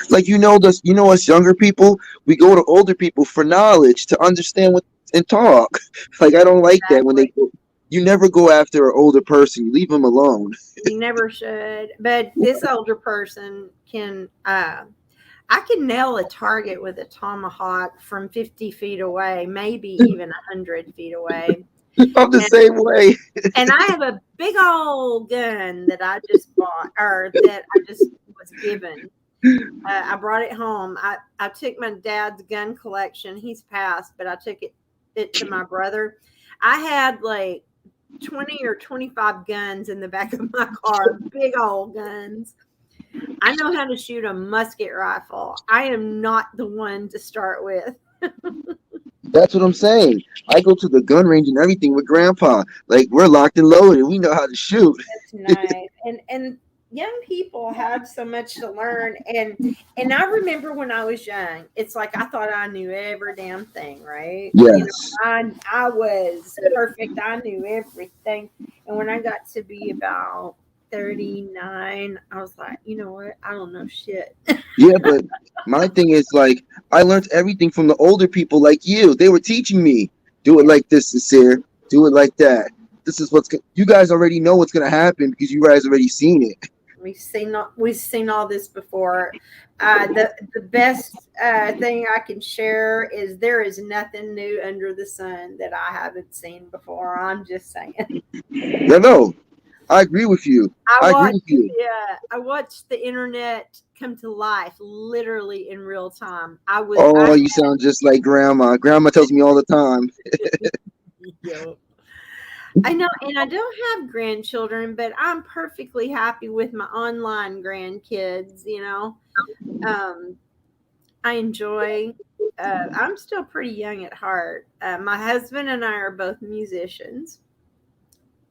Like you know us younger people, we go to older people for knowledge to understand what and talk. Like I don't like that when they Exactly. go. You never go after an older person. You leave them alone. You never should. But this older person can I can nail a target with a tomahawk from 50 feet away, maybe even 100 feet away. I'm the And same way. and I have a big old gun that I just bought, or that I just was given. I brought it home. I took my dad's gun collection. He's passed, but I took it to my brother. I had like 20 or 25 guns in the back of my car, big old guns. I know how to shoot a musket rifle. I am not the one to start with. That's what I'm saying. I go to the gun range and everything with Grandpa. Like we're locked and loaded. We know how to shoot. That's nice. And young people have so much to learn, and I remember when I was young, it's like I thought I knew every damn thing, right? Yes. I was perfect. I knew everything. And when I got to be about 39, I was like, you know what? I don't know shit. Yeah, but my thing is like I learned everything from the older people like you. They were teaching me. Do it Yeah. like this, sincere. Do it like that. This is you guys already know what's gonna happen because you guys already seen it. We've seen all this before. The best thing I can share is there is nothing new under the sun that I haven't seen before. I'm just saying. No, no. I agree with you. I I agree watched with you. I watched the internet come to life literally in real time. Oh, you sound just like grandma. Grandma tells me all the time. Yo. I know, and I don't have grandchildren, but I'm perfectly happy with my online grandkids. Um, I enjoy. I'm still pretty young at heart. My husband and I are both musicians.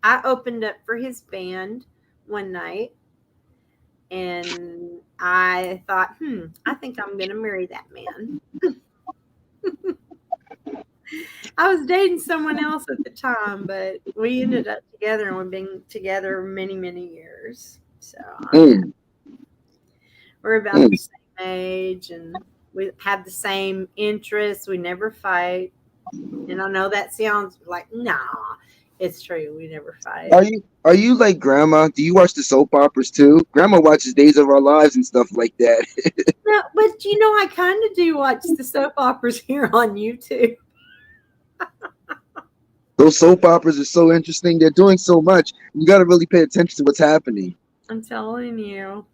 I opened up for his band one night, and I thought, I think I'm going to marry that man. I was dating someone else at the time, but we ended up together, and we've been together many, many years. So Mm, we're about the mm. same age, and we have the same interests. We never fight. And I know that sounds like, nah, it's true. We never fight. Are you like grandma? Do you watch the soap operas too? Grandma watches Days of Our Lives and stuff like that. No, but I kind of do watch the soap operas here on YouTube. Those soap operas are so interesting. They're doing so much. You got to really pay attention to what's happening. I'm telling you.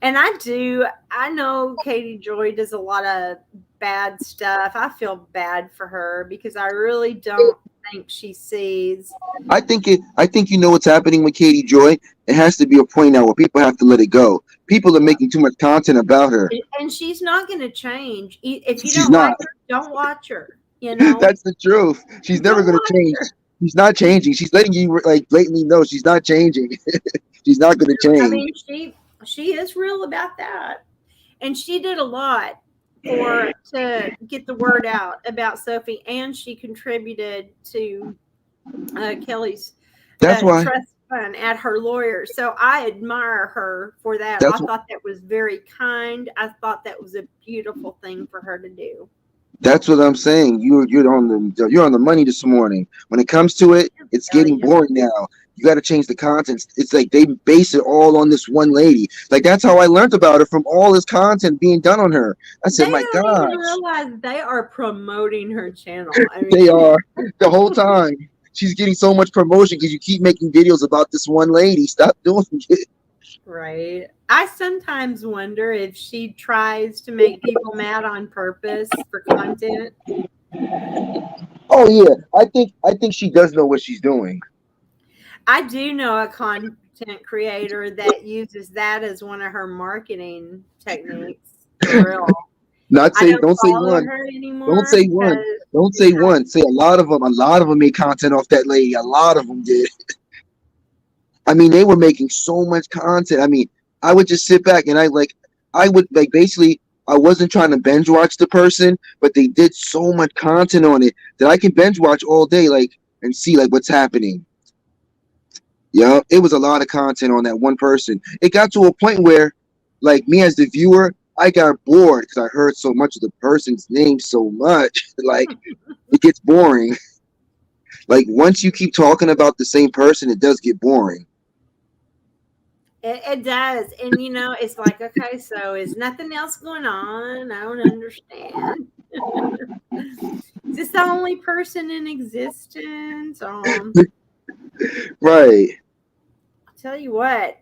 And I do. I know Katie Joy does a lot of bad stuff. I feel bad for her because I really don't think she sees. I think you know what's happening with Katie Joy. It has to be a point now where people have to let it go. People are making too much content about her. And she's not going to change. If you She's don't like not. her, don't watch her. You know, That's the truth. She's never don't going to watch change. her. She's not changing. She's letting you like blatantly know she's not changing. She's not going to I change. mean, she is real about that, and she did a lot for to get the word out about Sophie, and she contributed to Kelly's That's why. trust fund at her lawyer. So I admire her for that. I That's thought that was very kind. I thought that was a beautiful thing for her to do. That's what I'm saying. You're on the money this morning. When it comes to it, it's Tell getting you, boring now. You got to change the content. It's like they base it all on this one lady. Like that's how I learned about it, from all this content being done on her. I they said, my don't even gosh, realize they are promoting her channel. I they mean, are the whole time. She's getting so much promotion because you keep making videos about this one lady. Stop doing it. right. I sometimes wonder if she tries to make people mad on purpose for content. Oh yeah, I think she does know what she's doing. I do know a content creator that uses that as one of her marketing techniques for real. Not I say, don't don't say follow one. her Don't anymore say one. because Don't say one. Say a lot of them. A lot of them made content off that lady. A lot of them did. I mean, they were making so much content. I mean, I would just sit back and I would like basically, I wasn't trying to binge watch the person, but they did so much content on it that I can binge watch all day, like, and see like what's happening. Yeah, it was a lot of content on that one person. It got to a point where, like me as the viewer, I got bored because I heard so much of the person's name so much. Like it gets boring. Like once you keep talking about the same person, it does get boring. it does. And it's like, okay, so is nothing else going on? I don't understand. Is this the only person in existence? Right. I'll tell you what,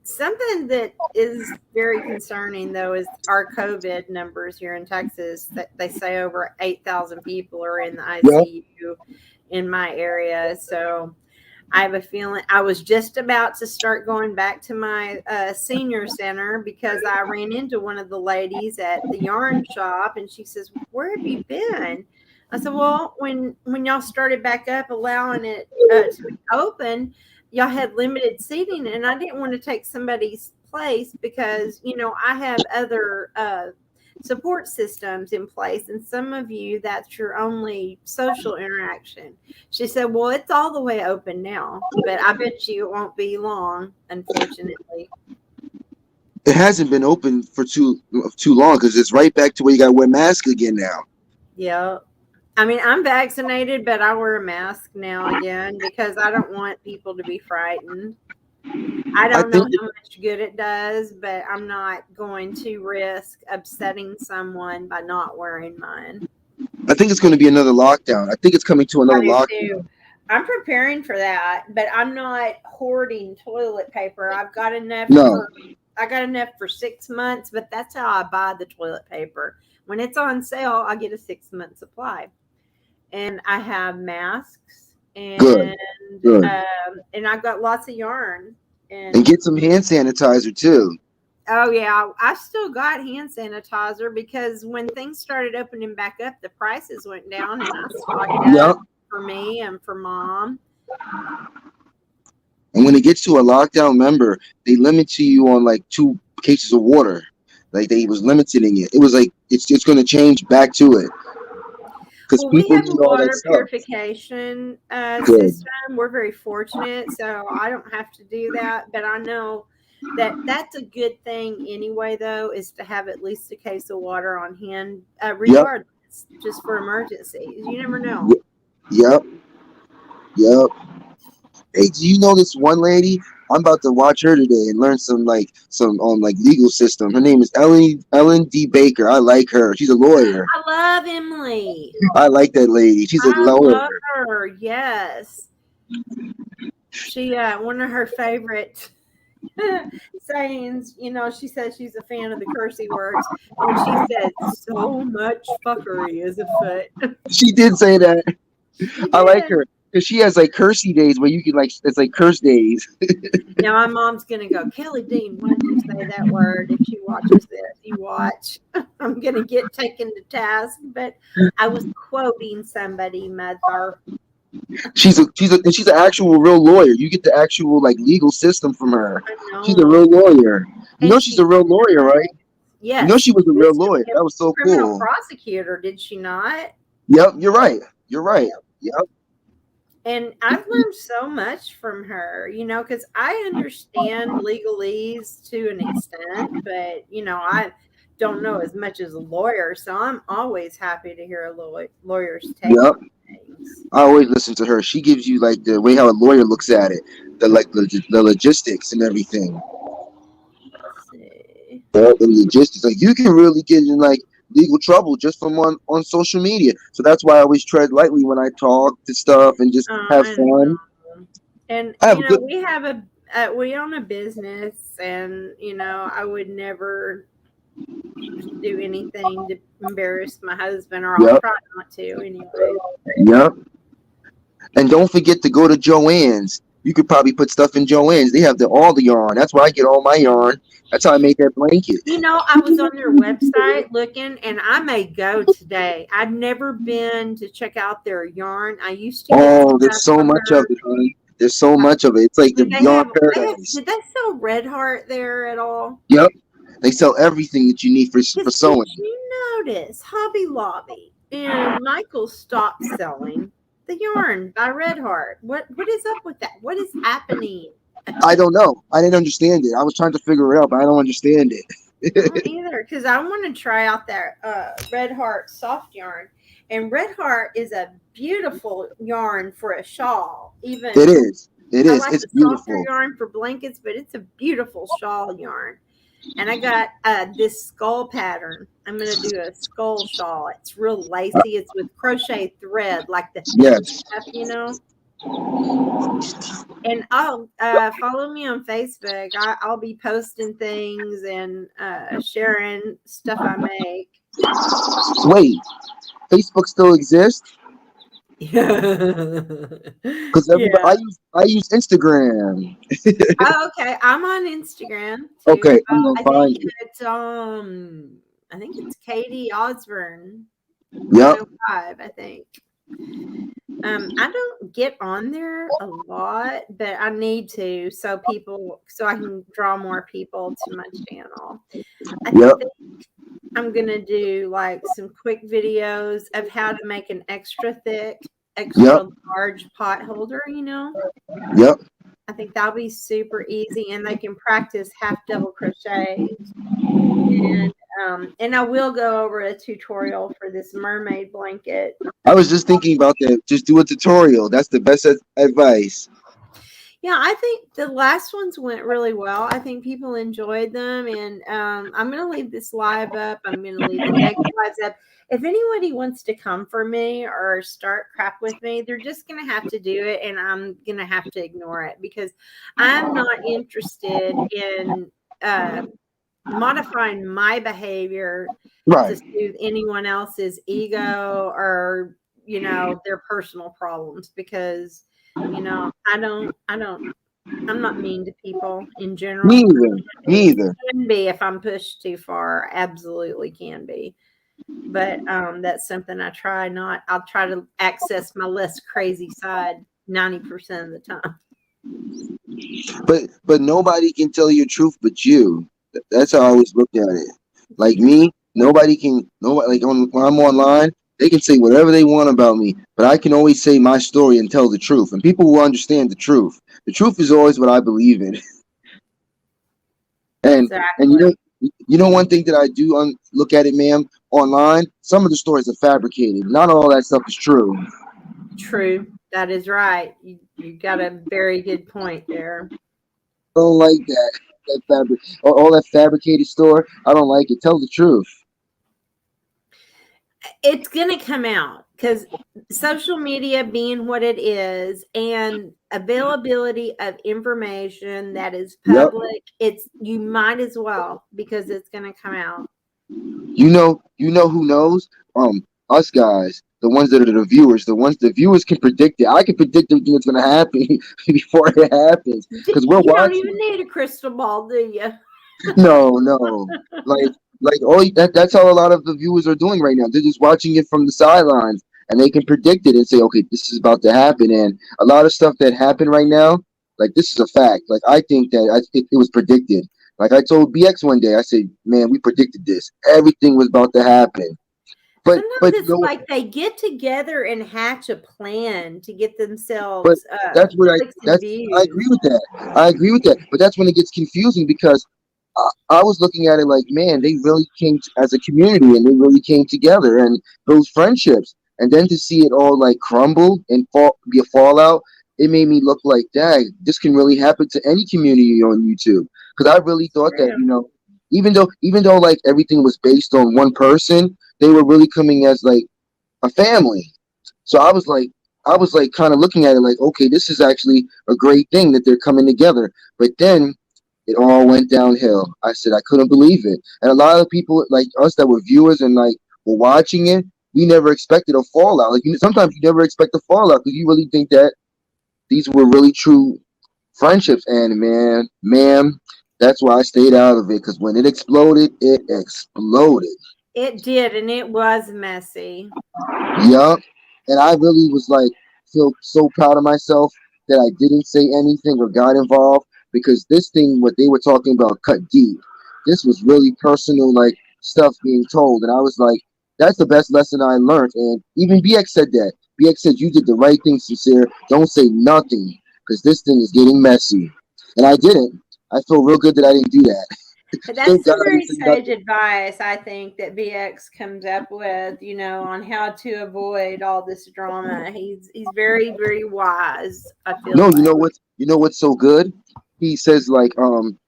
something that is very concerning though is our COVID numbers here in Texas. That they say over 8,000 people are in the Yep. ICU in my area. So I have a feeling I was just about to start going back to my senior center because I ran into one of the ladies at the yarn shop, and she says, "Where have you been?" I said, "Well, when y'all started back up, allowing it to be open, y'all had limited seating, and I didn't want to take somebody's place because I have other." Support systems in place, and some of you that's your only social interaction. She said, "Well, it's all the way open now, but I bet you it won't be long, unfortunately." It hasn't been open for too long because it's right back to where you got to wear masks again now. Yeah. I mean, I'm vaccinated, but I wear a mask now again because I don't want people to be frightened. I I don't know think how much good it does, but I'm not going to risk upsetting someone by not wearing mine. I think it's going to be another lockdown. I think it's coming to I another do lockdown. too. I'm preparing for that, but I'm not hoarding toilet paper. No, I got enough for 6 months, but that's how I buy the toilet paper. When it's on sale, I get a 6 month supply. And I have masks good, good, and I've got lots of yarn. and And get some hand sanitizer too. oh yeah, I still got hand sanitizer because when things started opening back up, the prices went down and I stocked Yep. up for me and for mom. And when it gets to a lockdown, remember they limit to you on like 2 cases of water. Like they was limiting it. It was like it's going to change back to it because Well, we people have a need all that water stuff. purification Good. system. We're very fortunate, so I don't have to do that. But I know that that's a good thing anyway, though, is to have at least a case of water on hand, Yep. regardless, just for emergencies. You never know. Yep. Yep. Yep. Hey, do you know this one lady? I'm about to watch her today and learn some like legal system. Her name is Ellen D. Baker. I like her. She's a lawyer. I love Emily. I like that lady. She's a I love lawyer. her. Yes, she one of her favorite sayings, she says she's a fan of the cursey words when she said so much fuckery is afoot. She did say that. She I like did. her because she has like cursey days where you can like it's like curse days. Now my mom's gonna go, Kelly Dean, why did you say that word? If she watches this, you watch. I'm gonna get taken to task, but I was quoting somebody, mother. She's an actual real lawyer. You get the actual like legal system from her. I She's a know. real lawyer. You know And she's a she's real lawyer, right? You know yes, she she was a real used to lawyer. be a That was so criminal cool. prosecutor, did she not? Yep, you're right. You're right. Yep. And I've learned so much from her, because I understand legalese to an extent, but don't know as much as a lawyer, so I'm always happy to hear a lawyer's take Yep. on things. I always listen to her. She gives you like the way how a lawyer looks at it, the logistics and everything. Let's see. The logistics, like you can really get in like legal trouble just from on social media. So that's why I always tread lightly when I talk to stuff and just have I fun. know. And I have a good. we have we own a business, and I would never do anything to embarrass my husband, or I'll Yep. try not to anyway. Yep. And don't forget to go to Joann's. You could probably put stuff in Joann's. They have all the yarn. That's where I get all my yarn. That's how I make that blanket. I was on their website looking, and I may go today. I've never been to check out their yarn. I used to get Oh, there's stuff so from much of her. it, honey. There's so much of it. It's like the Did they yarn have? paradise. Did they sell Red Heart there at all? Yep. They sell everything that you need for Because did sewing. you notice Hobby Lobby and Michael stopped selling the yarn by Red Heart? What is up with that? What is happening? I don't know. I didn't understand it. I was trying to figure it out, but I don't understand it. I don't either, because I want to try out that Red Heart soft yarn. And Red Heart is a beautiful yarn for a shawl. It Even is. It I is. like It's the softer beautiful. yarn for blankets, but it's a beautiful shawl yarn. And I got this skull pattern. I'm going to do a skull shawl. It's real lacy. It's with crochet thread, like the thin Yes. stuff. And follow me on Facebook. I'll be posting things and sharing stuff I make. Wait, Facebook still exists? Because everybody, Yeah. I use Instagram. Oh, okay. I'm on Instagram too. Okay, I'm gonna I think find it. it's Katie Osborne Yep. 105, I think. I don't get on there a lot, but I need to so I can draw more people to my channel. I Yep. think I'm gonna do like some quick videos of how to make an extra thick, Yep. extra large pot holder. Yep. I think that'll be super easy, and they can practice half double crochet. And I will go over a tutorial for this mermaid blanket. I was just thinking about that. Just do a tutorial. That's the best advice. Yeah, I think the last ones went really well. I think people enjoyed them, and I'm going to leave this live up. I'm going to leave the next lives up. If anybody wants to come for me or start crap with me, they're just going to have to do it, and I'm going to have to ignore it, because I'm not interested in modifying my behavior to Right. soothe anyone else's ego or their personal problems, because I'm not mean to people in general. Neither. Neither. Can be if I'm pushed too far, absolutely can be. But that's something I'll try to access my less crazy side 90% of the time. But nobody can tell your truth but you. That's how I always look at it. Like me, nobody can. Nobody like when I'm online, they can say whatever they want about me, but I can always say my story and tell the truth, and people will understand the truth. The truth is always what I believe in. And Exactly. you know one thing that I do look at it, ma'am, online. Some of the stories are fabricated. Not all that stuff is true. True. That is right. You got a very good point there. I don't like that fabric all that fabricated store. I don't like it. Tell the truth. It's going to come out, because social media being what it is, and availability of information that is Yep. public, you might as well, because it's going to come out. You know who knows? Us guys, the ones that are the viewers, the viewers can predict it. I can predict everything that's gonna happen before it happens because we're You don't watching. even need a crystal ball, do you? No, no, like that's how a lot of the viewers are doing right now. They're just watching it from the sidelines, and they can predict it and say, okay, this is about to happen. And a lot of stuff that happened right now, like this is a fact. Like I think that it was predicted. Like I told BX one day, I said, man, we predicted this. Everything was about to happen. Sometimes But it's like they get together and hatch a plan to get but themselves that's what clicks and that's I views. agree with that. I agree with that. But that's when it gets confusing because I was looking at it like, man, they really came as a community, and they really came together and built friendships. And then to see it all like crumble and be a fallout, it made me look like, dang, this can really happen to any community on YouTube. Because I really thought that, True. even though like everything was based on one person, they were really coming as like a family. So I was like kind of looking at it like, okay, this is actually a great thing that they're coming together. But then it all went downhill. I said I couldn't believe it. And a lot of people like us that were viewers and like were watching it, we never expected a fallout. Like sometimes you never expect a fallout because you really think that these were really true friendships. And man, ma'am, that's why I stayed out of it because when it exploded, it exploded. It did, and it was messy. Yup. And I really was like, feel so proud of myself that I didn't say anything or got involved because this thing, what they were talking about, cut deep. This was really personal, like stuff being told. And I was like, that's the best lesson I learned. And even BX said that. BX said, you did the right thing, Sincere. Don't say nothing because this thing is getting messy. And I didn't. I feel real good that I didn't do that. That's Thank God some I didn't very say sage nothing. advice, I think, that BX comes up with, on how to avoid all this drama. He's very, very wise, I feel No, like. you know what's so good? He says like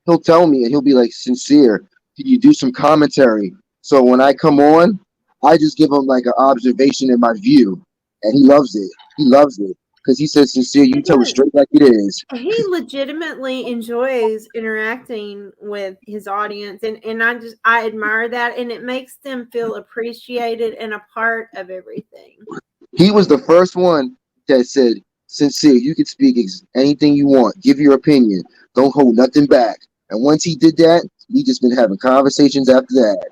he'll tell me and he'll be like, Sincere, can you do some commentary? So when I come on, I just give him like an observation in my view. And he loves it. He loves it. Because he says, Sincere, He you tell it does. straight like it is. He legitimately enjoys interacting with his audience, and I admire that, and it makes them feel appreciated and a part of everything. He was the first one that said, Sincere, you can speak anything you want. Give your opinion. Don't hold nothing back. And once he did that, we just been having conversations after that.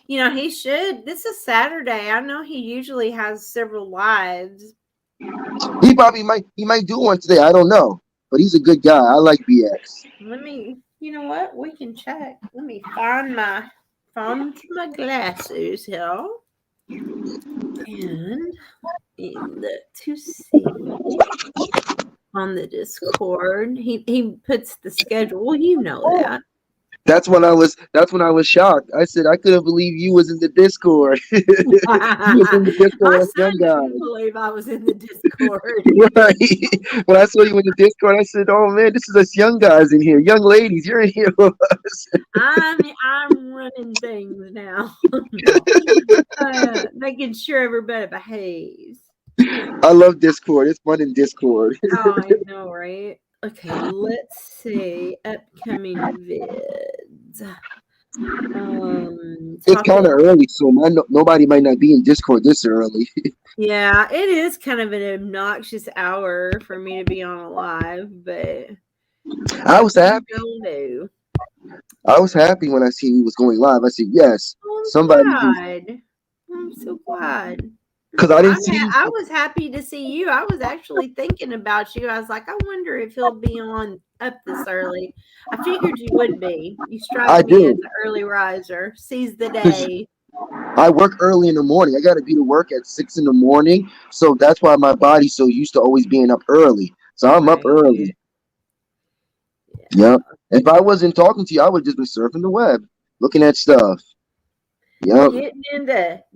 He should. This is Saturday. I know he usually has several lives. He might do one today. I don't know. But he's a good guy. I like BX. Let me, you know what? We can check. Let me find my glasses here and look to see on the Discord. He puts the schedule. Well, you know that. That's when I was shocked. I said I couldn't believe you was in the Discord. You was in the Discord My with us young son couldn't guys. believe I was in the Discord. Right. When I saw you in the Discord, I said, "Oh man, this is us young guys in here. Young ladies, you're in here with us." I'm running things now, making sure everybody behaves. I love Discord. It's fun in Discord. Oh, I know, right? Okay, let's see upcoming vids. It's kind Topic. of early, so nobody might not be in Discord this early. Yeah, it is kind of an obnoxious hour for me to be on a live, but I what was you happy. gonna do? I was happy when I seen he was going live. I said, "Yes, Oh, somebody can," I'm glad. I'm so glad. because I didn't see. I was happy to see you. I was actually thinking about you. I was like, I wonder if he'll be on up this early. I figured you would be. You strike I me as did. an early riser. Seize the 'Cause day. I work early in the morning. I got to be to work at 6 in the morning, so that's why my body's so used to always being up early. So I'm up Right. early. Yep. If I wasn't talking to you, I would just be surfing the web, looking at stuff. Yep.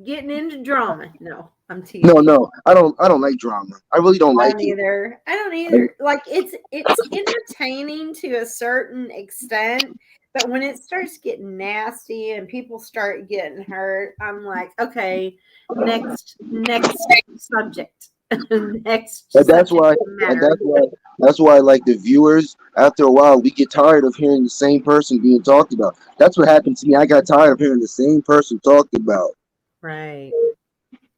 Getting into drama. No, I'm No, teasing. no, I don't like drama. I really don't I like don't it. either. I don't I, either. Like it's entertaining to a certain extent, but when it starts getting nasty and people start getting hurt, I'm like, okay, next subject. and Next that's subject why, and matter. that's why, like the viewers, after a while, we get tired of hearing the same person being talked about. That's what happened to me. I got tired of hearing the same person talked about. Right.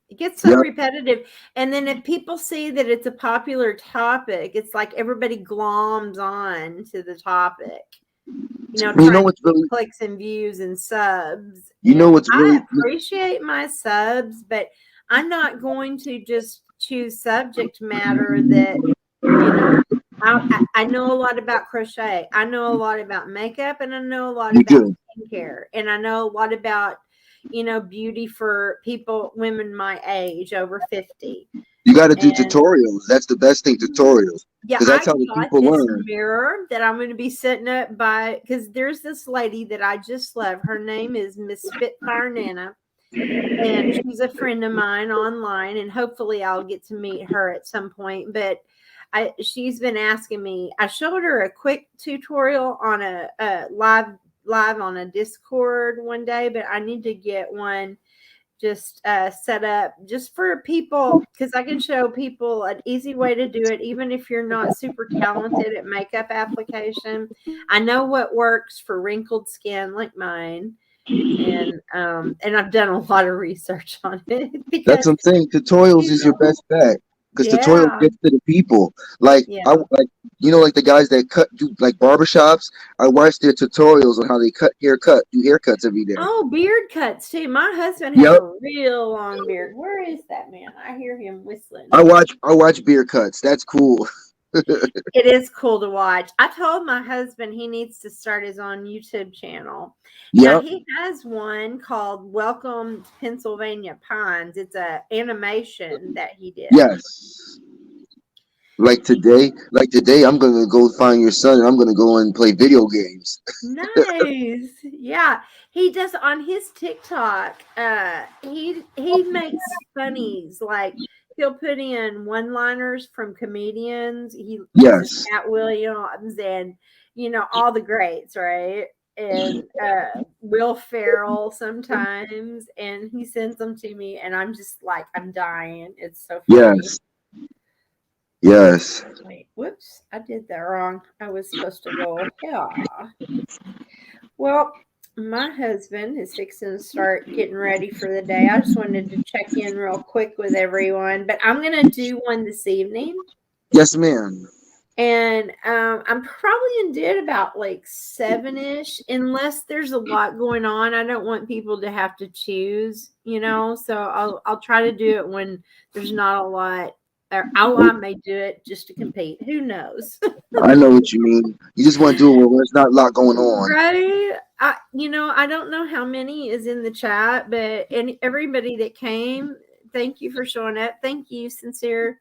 It gets so Yep. repetitive. And then if people see that it's a popular topic, it's like everybody gloms on to the topic, You know trying to what's get really, clicks and views and subs. you know And what's I really, appreciate my subs, but I'm not going to just choose subject matter that, you know, I know a lot about crochet. I know a lot about makeup and I know a lot you about do. skincare. And I know a lot about, beauty for women my age, over 50. You got to do And tutorials. That's the best thing, tutorials, yeah, because that's I how the got people this learn. mirror that I'm going to be setting up by, because there's this lady that I just love. Her name is Miss Spitfire Nana, and she's a friend of mine online, and hopefully I'll get to meet her at some point. But she's been asking me. I showed her a quick tutorial on a live on a Discord one day, but I need to get one just set up just for people, because I can show people an easy way to do it, even if you're not super talented at makeup application. I know what works for wrinkled skin like mine, and I've done a lot of research on it That's because what I'm saying. Tutorials you is your best bet because tutorials yeah, gets to the people. Like yeah. like the guys that do like barbershops. I watch their tutorials on how they do haircuts every day. Oh, beard cuts too. My husband has Yep. a real long beard. Where is that man? I hear him whistling. I watch beer cuts. That's cool. It is cool to watch. I told my husband he needs to start his own YouTube channel. Now Yep. he has one called Welcome to Pennsylvania Pines. It's a animation that he did. Yes. Like today, I'm gonna go find your son and I'm gonna go and play video games. Nice. Yeah. He does on his TikTok. He makes funnies, like he'll put in one-liners from comedians. He uses Yes. Cat Williams and all the greats, right? And Will Ferrell sometimes, and he sends them to me, and I'm just like I'm dying. It's so funny. Yes. Yes. Wait, whoops, I did that wrong. I was supposed to go here. Well, my husband is fixing to start getting ready for the day. I just wanted to check in real quick with everyone, but I'm going to do one this evening. Yes, ma'am. And I'm probably going to do it about like 7-ish, unless there's a lot going on. I don't want people to have to choose, so I'll try to do it when there's not a lot. Or I may do it just to compete. Who knows? I know what you mean. You just want to do it when there's not a lot going on. Right. I don't know how many is in the chat, but everybody that came, thank you for showing up. Thank you, sincere.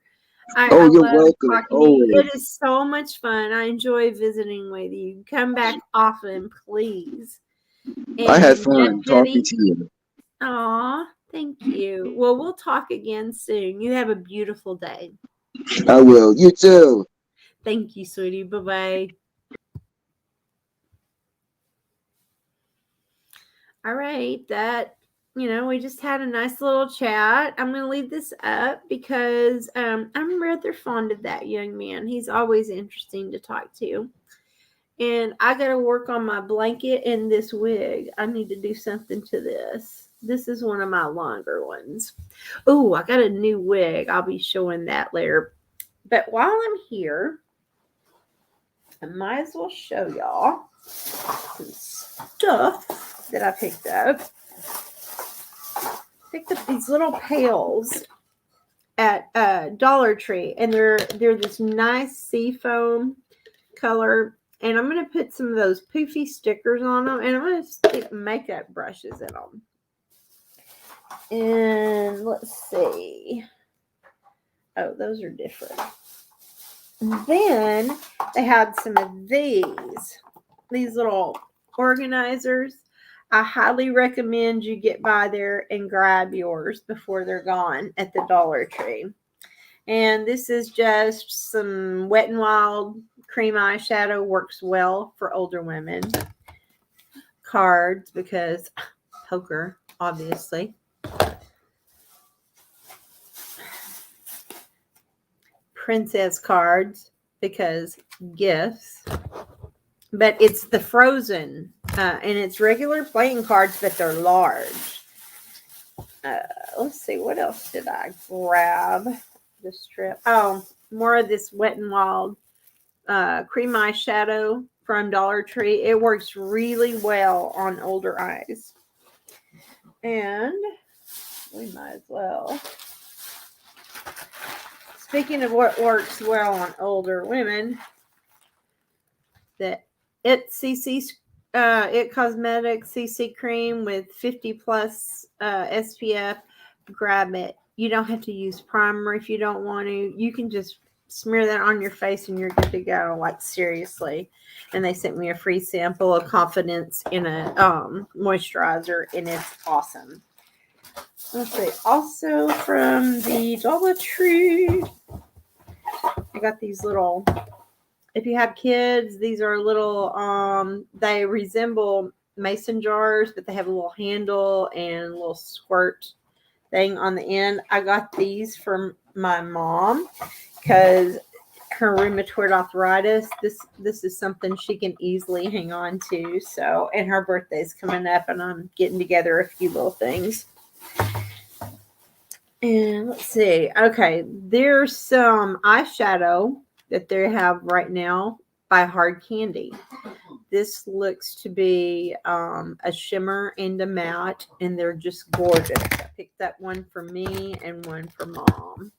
I Oh, you're love welcome. talking to you. Always. It is so much fun. I enjoy visiting with you. Come back often, please. I had And fun talking Jenny, to you. aw, thank you. Well, we'll talk again soon. You have a beautiful day. I will. You too. Thank you, sweetie. Bye bye. All right, we just had a nice little chat. I'm going to leave this up because I'm rather fond of that young man. He's always interesting to talk to. And I got to work on my blanket and this wig. I need to do something to this. This is one of my longer ones. Oh, I got a new wig. I'll be showing that later. But while I'm here, I might as well show y'all some stuff that I picked up. Picked up these little pails at Dollar Tree, and they're this nice seafoam color. And I'm gonna put some of those poofy stickers on them, and I'm gonna stick makeup brushes in them. And let's see. Oh, those are different. And then they had some of these little organizers. I highly recommend you get by there and grab yours before they're gone at the Dollar Tree. And this is just some Wet n Wild cream eyeshadow. Works well for older women. Cards, because poker, obviously. Princess cards, because gifts. But it's the frozen, and it's regular playing cards, but they're large. Let's see, what else did I grab? The strip. Oh, more of this Wet n Wild cream eyeshadow from Dollar Tree. It works really well on older eyes. And we might as well. Speaking of what works well on older women, the It CC It Cosmetics CC cream with 50 plus SPF. Grab it. You don't have to use primer if you don't want to. You can just smear that on your face and you're good to go. Like seriously. And they sent me a free sample of Confidence in a moisturizer, and it's awesome. Let's see. Also from the Dollar Tree, I got these little. If you have kids, these are little. They resemble mason jars, but they have a little handle and a little squirt thing on the end. I got these from my mom because her rheumatoid arthritis. This is something she can easily hang on to. So, and her birthday's coming up, and I'm getting together a few little things. And let's see. Okay, there's some eyeshadow that they have right now by Hard Candy. This looks to be a shimmer and a matte, and they're just gorgeous. I picked up one for me and one for mom.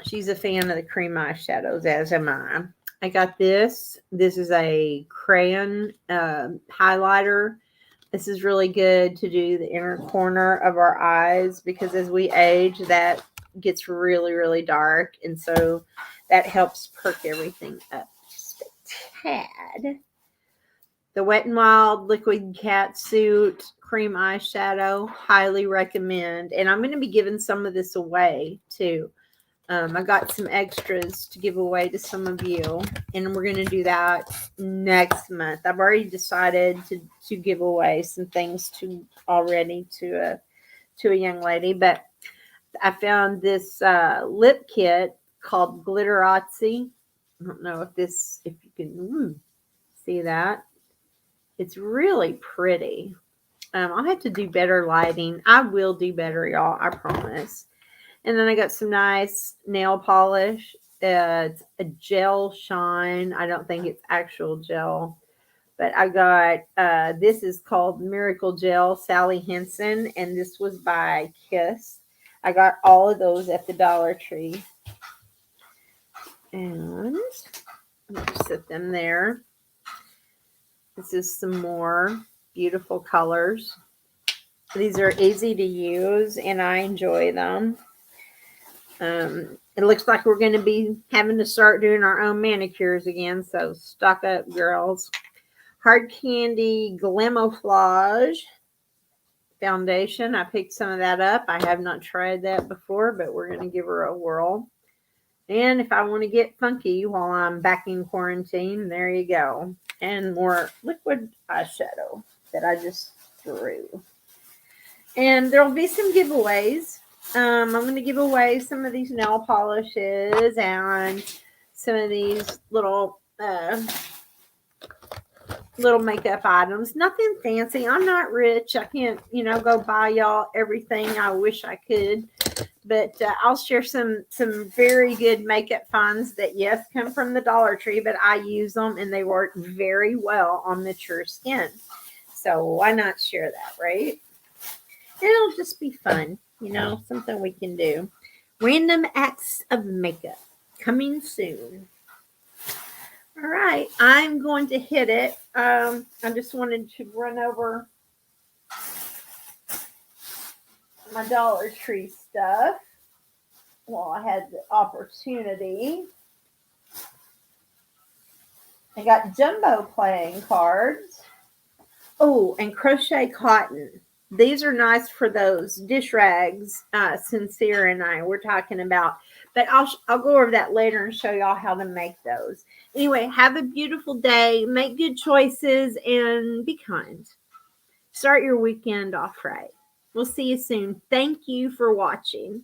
She's a fan of the cream eyeshadows, as am I. I got this. This is a crayon highlighter. This is really good to do the inner corner of our eyes because as we age, that gets really, really dark. And so that helps perk everything up just a tad. The Wet n Wild Liquid Catsuit Cream Eyeshadow, highly recommend. And I'm going to be giving some of this away too. I got some extras to give away to some of you, and we're going to do that next month. I've already decided to give away some things to a young lady, but I found this lip kit called Glitterazzi. I don't know if you can see that. It's really pretty. I'll have to do better lighting. I will do better, y'all. I promise. And then I got some nice nail polish. It's a gel shine. I don't think it's actual gel. But I got, this is called Miracle Gel Sally Henson. And this was by Kiss. I got all of those at the Dollar Tree. And I'll just set them there. This is some more beautiful colors. These are easy to use and I enjoy them. It looks like we're going to be having to start doing our own manicures again, so stock up, girls. Hard Candy Glamouflage foundation. I picked some of that up. I have not tried that before, but we're going to give her a whirl. And if I want to get funky while I'm back in quarantine, there you go. And more liquid eyeshadow that I just threw. And there will be some giveaways. I'm going to give away some of these nail polishes and some of these little makeup items. Nothing fancy. I'm not rich. I can't, go buy y'all everything. I wish I could. But I'll share some very good makeup finds that, yes, come from the Dollar Tree, but I use them and they work very well on mature skin. So why not share that, right? It'll just be fun, something we can do. Random acts of makeup coming soon. All right, I'm going to hit it. I just wanted to run over my Dollar Tree stuff while I had the opportunity. I got jumbo playing cards. Oh, and crochet cotton. These are nice for those dish rags. Sincere and I were talking about, but I'll go over that later and show y'all how to make those. Anyway, have a beautiful day. Make good choices and be kind. Start your weekend off right. We'll see you soon. Thank you for watching.